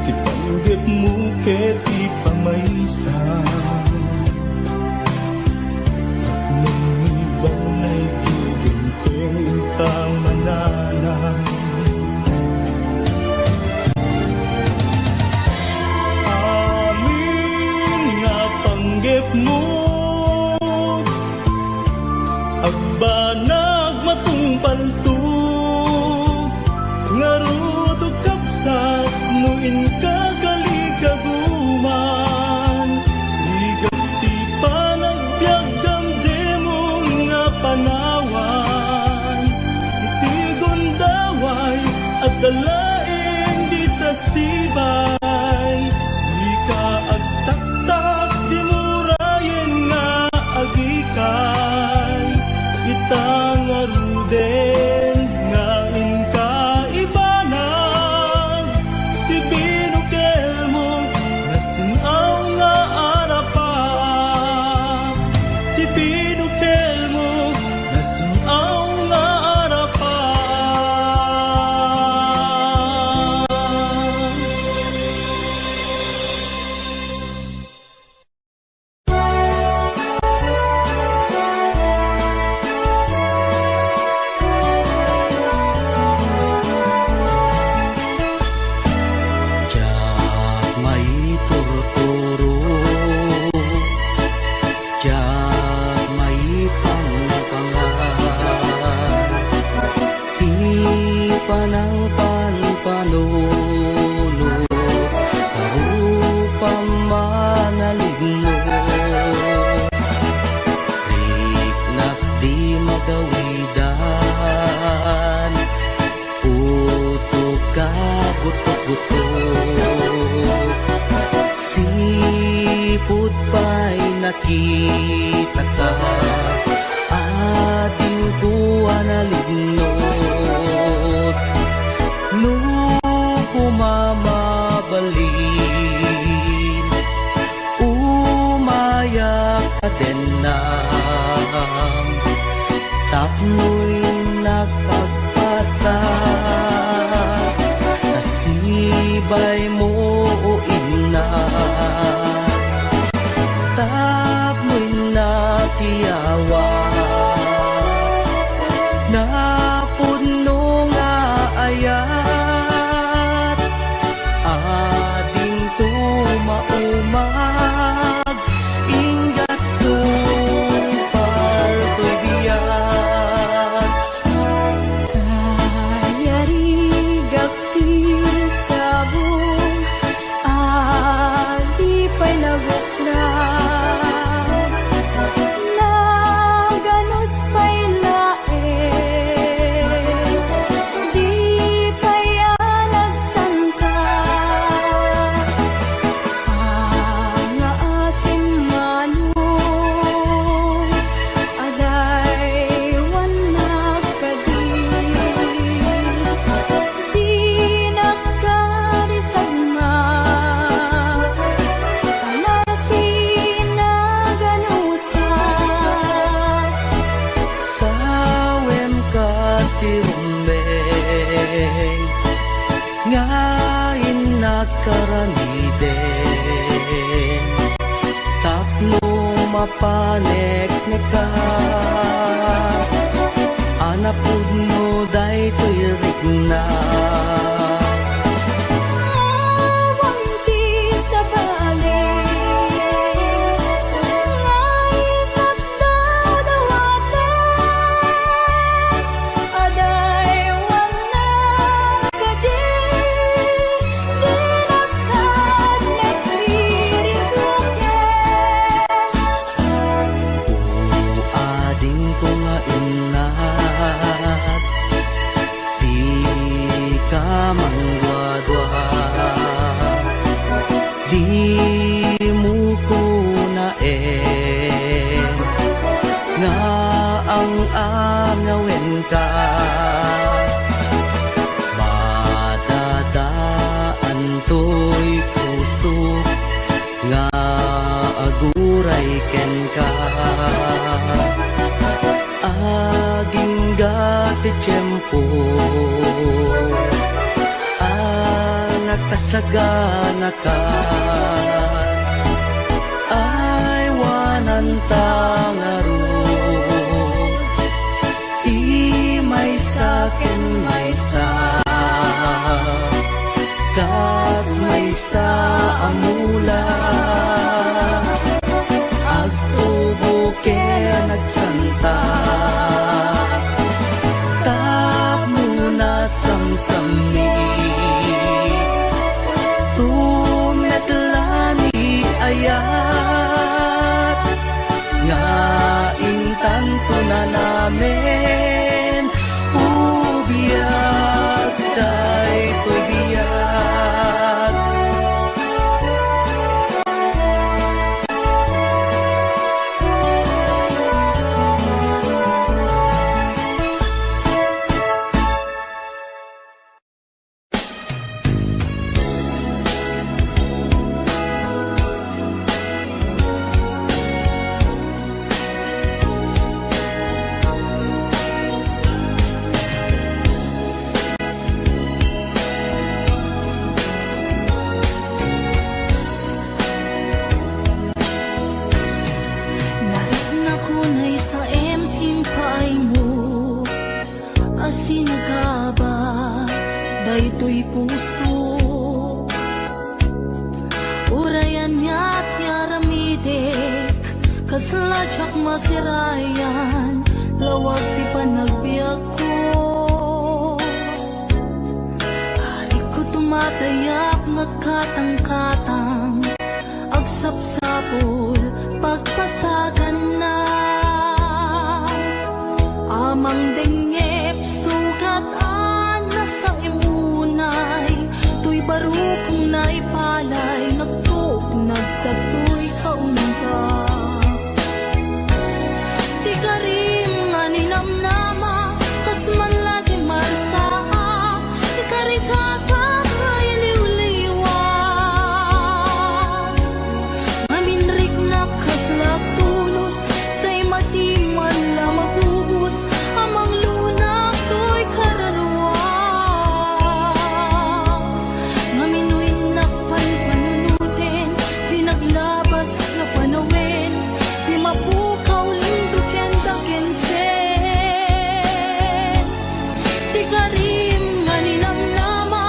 Ti panggep mo ket ti pamaysan. Nung ibaw na'y giginting kang mananan. Amin nga panggep mo, agbanag matungpal to. Ngarudo kapsat no in kagalikaguman. Ligat ti panagbiagam demo nga panawan. Iti gundaway at dalaeng di tasibay. Di ka agtaktak di murayen nga agikay. Itangaruden nga inka ibanag. Ti binukel mo nasinaw nga arapaan. Ti binukel mo nasinaw nga arapaan. Diyak may turturo, diyak may pangpangan. Di panang panpanulo, karupang manaligno. Riknak di magawidan, puso ka buto-buto. Si pud pa'y nakita ka ating kuha na lignos nung pumamabalin umayak ka din na tapno'y nakagpasa nasibay mo o inas tapno'y nakiyawa napuno nga ayat ading tumaumag ingat tumpal to'y biyat Kayarigapil sabong adi pa'y naguklaw Naganos pa'y lae Di pa'y nagsanta Pangaasim manong aday wanak kadi Di nakarisagma Talasin na ganusa sawem ka tirumbeng ngayon nakaramiden tapno mapanek ka anapud mo day to'y rigna Awang ti sa balik Ngay nagdawdawaten Aday wanak kadi Di nakad nagririgloken ading ko nga inas di ka mangwadwa di mo ko na nga ang angawen ka madadaan to'y puso nga aguray ken ka aging gati tiyempo nakasagana ka ay wanan tangaro di may sakin may sa kas may sa amula agtubo kaya nagsanta tap muna samsami tumetlani ayat nga intanto na namin ubiyag tay to'y biyag Narit na kunay sa emtim paay mo Asinagaba Daytoy puso Urayan niya't yaramidek Kasladyak masirayan Lawag ti panagbiag ko Ari ko tumatayak nagkatang-katang Agsapsapol pagpasagan na Amang dengep sugat-an na sa imunay Tuy barukong naipalay nagtugnag sa tuy kaunay ka. Di ka rin maninamnama, kas man lagi marsaa, di ka rin kakay liwliwan. Maminrik na kaslak tulos, say matiman la mabubos, amang lunak to'y kararwa. Maminuin na panpanunutin, di naglabas na panawin, di mapukaw lindukin dakensen. Di ka rin maninamnama,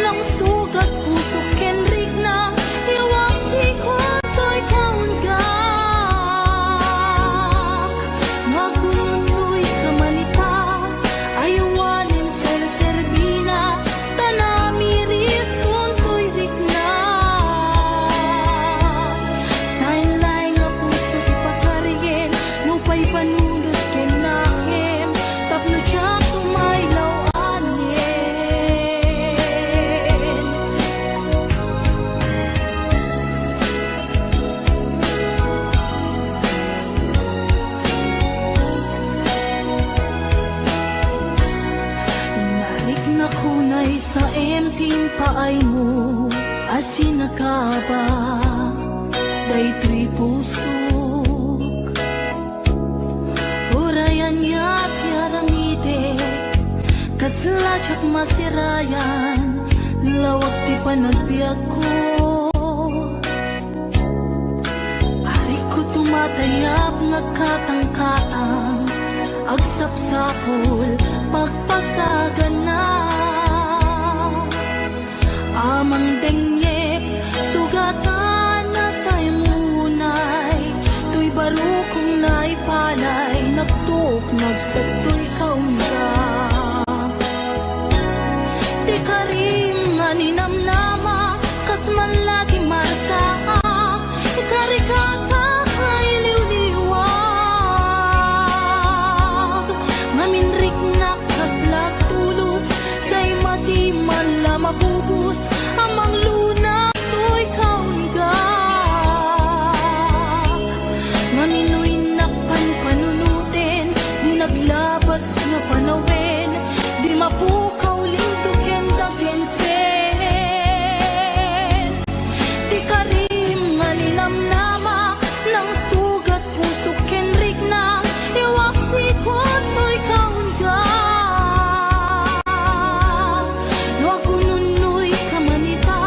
lang sugat puso kenrik na, iwak sikot to'y kaunggak. Magunoy ka manita, ayawanin ser-serbina, tanamiris kung to'y rikna. Sainlay nga puso ipakarigin, nupay panunod kenahem, tapno siya kumaylaw anin. Narik na kunay sa empting paay mo, asin na ka ba? Daytoy pusok. Urayan ya't yaramide, kaslatsak masirayan, lawag ti panagbiag ko. Ari ko tumatayap nagkatang-katang, agsapsapol, pagpasagan na. Amang dengyep, sugatan na sa imunay, tuy barukong naipalay, nagtuk, nagsato'y kaunga. Di ka rin maninamnama, kas man lagi marsaa, ikari ka kakay liwliwag. Maminrik na kaslak tulos, say matiman la mabubos, amang lunak to'y kaunggak. Maminoy na panpanunutin, di naglabas na panawin, di mapukaw lindukin dakensen. Di ka rin maninamnama, lang sugat puso kenrik na, iwak sikot to'y kaunggak. No agununoy ka manita,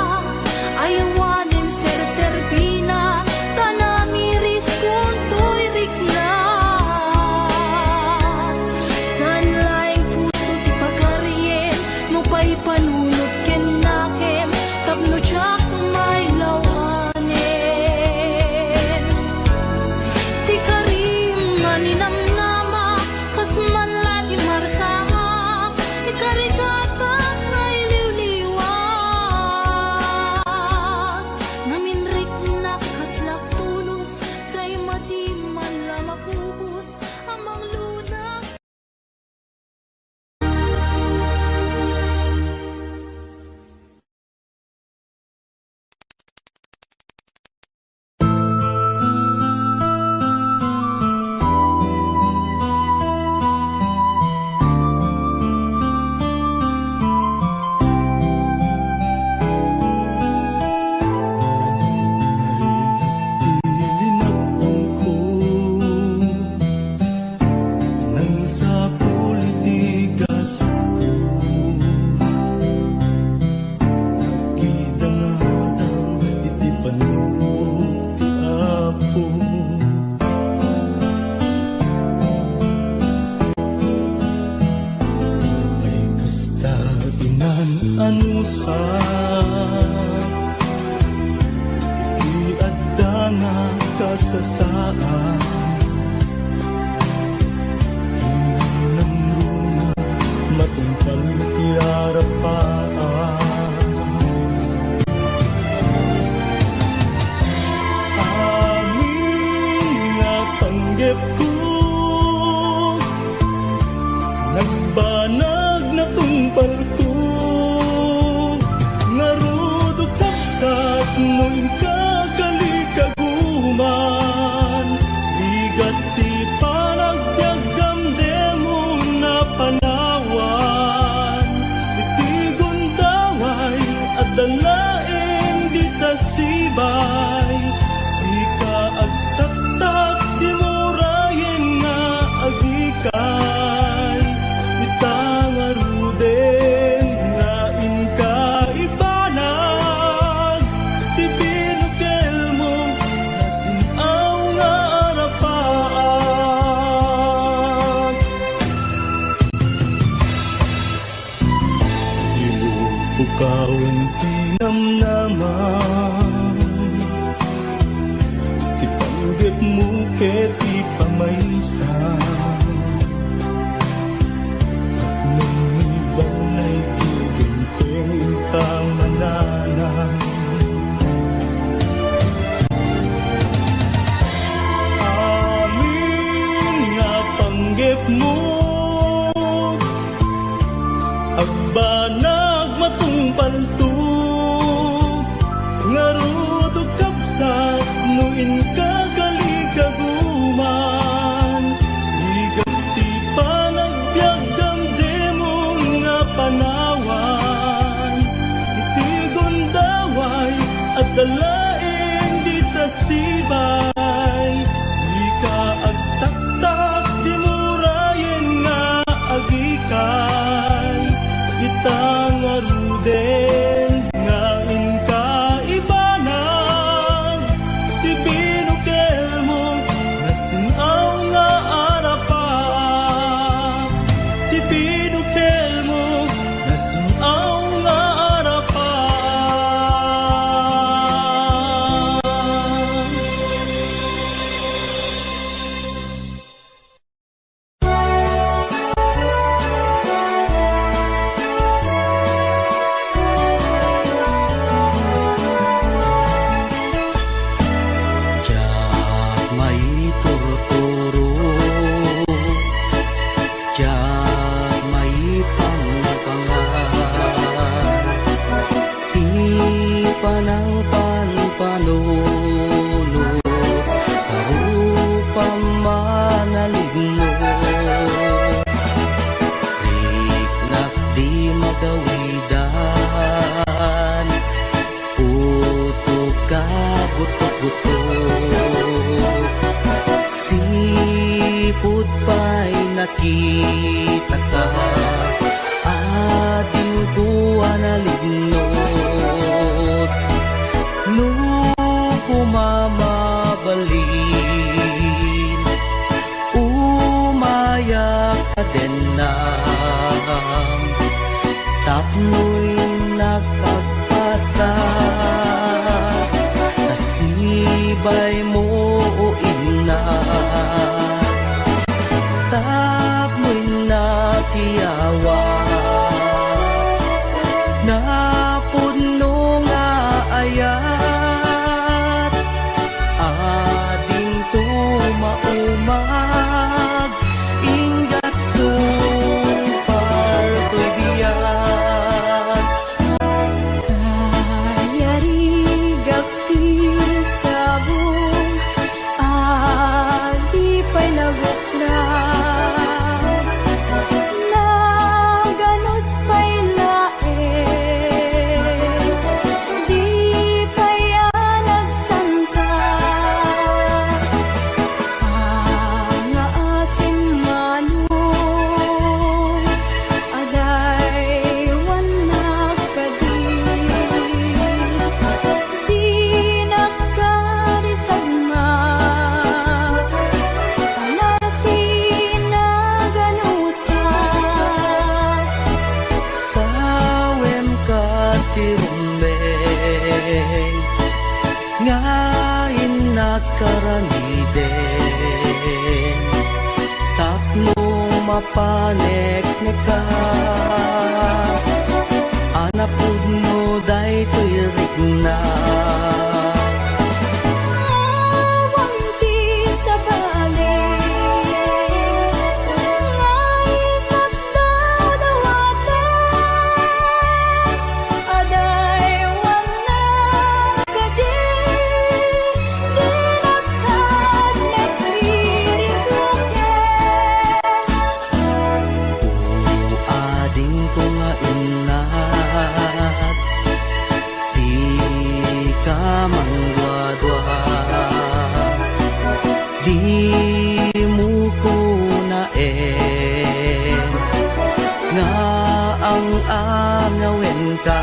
ayawanin ser-serbina, tanamiris kung to'y rikna. Sanlaing puso ti pagkarien, no pa'y panunod kenakem, tapno siya kumaylawanin. Di ka rin maninamnama, kas man lagi marasahak, di ka rin kakay liwliwag. Naminrik na kaslak tulos, say matiman la mapubos, amang lunak. Kasasaan Tinang luna Matungkal tiarapaan Amin nga tanggap ko Nagbanag na tumpal ko Ngarudo kapsat No'y kakalikaguma Bukawin tinamnaman Ti panggap mo ket ti pamaysa At nung ibang ay giginting kamananan Amin nga panggap mo Agbanag matungpaltog Ngarudog kapsat nuin kagaligaguman Higag ti panagbiagam demon nga panawan Iti gondaway at dalaeng di tasibay Di ka agtaktak di murayen nga agikay Itang aruden nga inkaibanag Ti binukel mo nasinaw nga arapan Ti binukel mo nasinaw nga arapan Diyak may turturo Diyak may pangpangan Di panang panpanulo Karupang manaligno Riknak di magawidan Puso ka butok-butok Sipot pa'y nakita ka Ading ko analignos Nung kumamabalin Umayak ka din na Tapno'y nakagpasa Nasibay mo o inas Tapno'y nakiyawa Napuno nga ayat Ading tumaumag Ingat tumpal to'y biyat Kayarigap sabong adi pa'y naguklaw Naganos pa'y lae Di kaya nagsangka Ang asim manong Aday wanak kadi Di nakarisagma Panasin na ganusa Sawem ka tirumbeng Ngayon nakaramiden Tapno mapanek ni ka Anapud mo day to'y rigna Awang ti sa balik Ngay nagdadawatan Aday wanak kadi Di nakad nagbiribuken Ading ko nga inas Di ka mangwadwa Di mo ko naen Nga ang angawin ka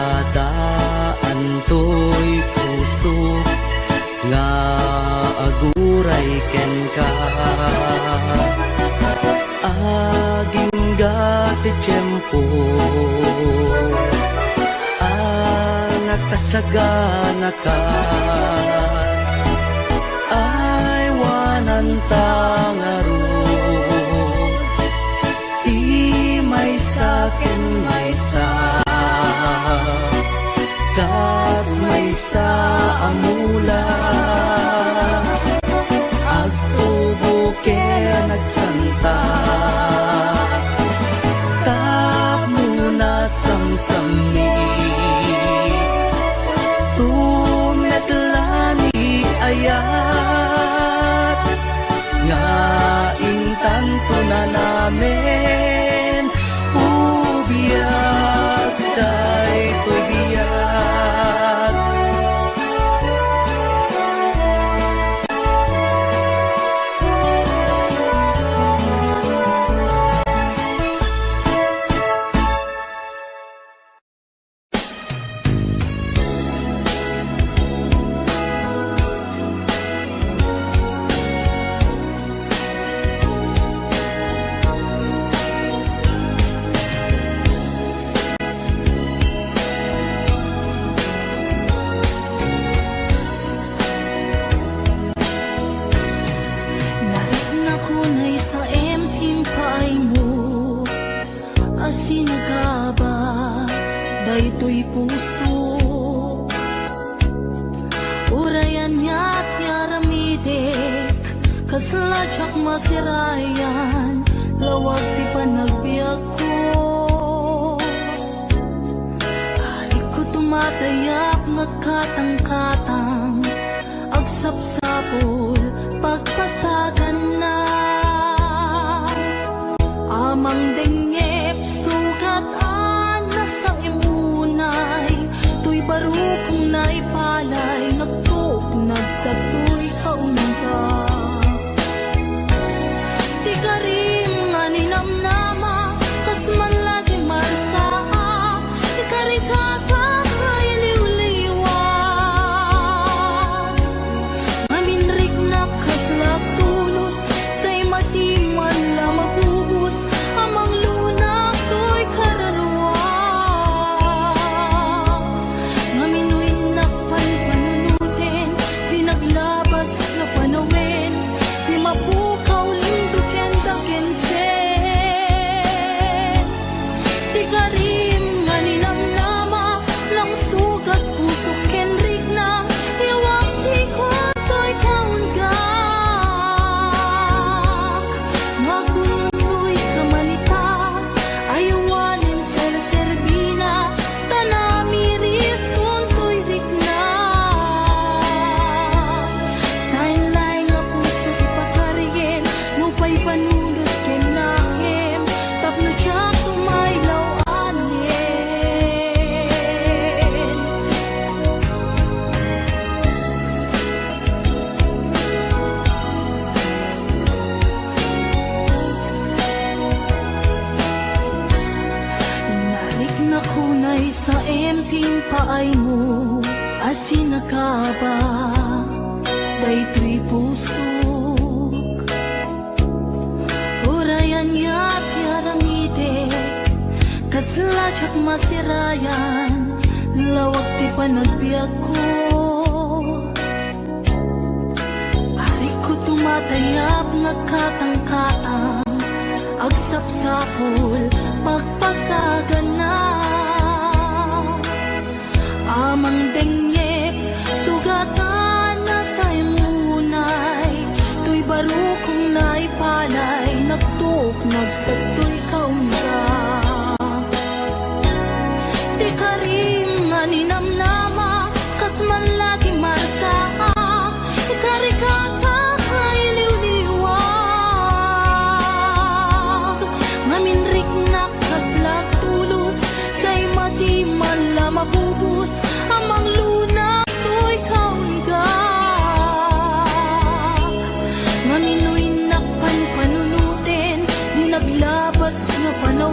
Madadaan to'y puso Nga aguray ken ka Aging gat tiyempo nakasagana ka ay wanan tangaro di may sakin may sa kas may sa amula agtubo kaya nagsanta tap muna samsami tumetlani ayat nga intanto na namin ubiyag day pagiyag Nakunay sa empty paay mo asinagaba daytoy puso urayan niya't yaramidek kasladyak masirayan lawag ti panagbiag ko alik ko tumatayak nagkatang-katang agsapsapol pagpasagan na amang dengep sugat na sa imunay tuy barukong naipalay nagtuknag sa tuy kaunga di ka rin nga ninamnama kas man lagi marsaa di ka rin kakay liw-liwan maminrik na kaslak tulos say matiman la mabubus amang lunak to'y kararwa maminuin na panpanunutin di naglabas na panawin di mapukaw linduken dakensen di ka rin nga ninamnama lang sugat puso kenrik na iwag sikot to'y kaunggak magungoy kamanita ayawanin ser-serbina tanamiris kung to'y rikna sainlay nga puso ipakarigen mupay panunod ken nakem tapno tiyak tumaylaw anin nalik na kunay sa emping paay mo asinagaba daytoy pusok urayan niya't yaramidek kasladyak masirayan lawag ti panagbiag ko arik ko tumatayap nagkatang-katang agsapsapol pagpasagan na amang dengep sugatan na sa imunay tuy barukong naipalay nagtuknag sa tuy kaunga di ka rin nga ninamnama kas man lagi marsaa ikarikata ay liw-liwag maminrik na kaslag tulos say matiman la mabubus amang lunak to'y kaunggak maminuin na panpanunutin di naglabas na panaw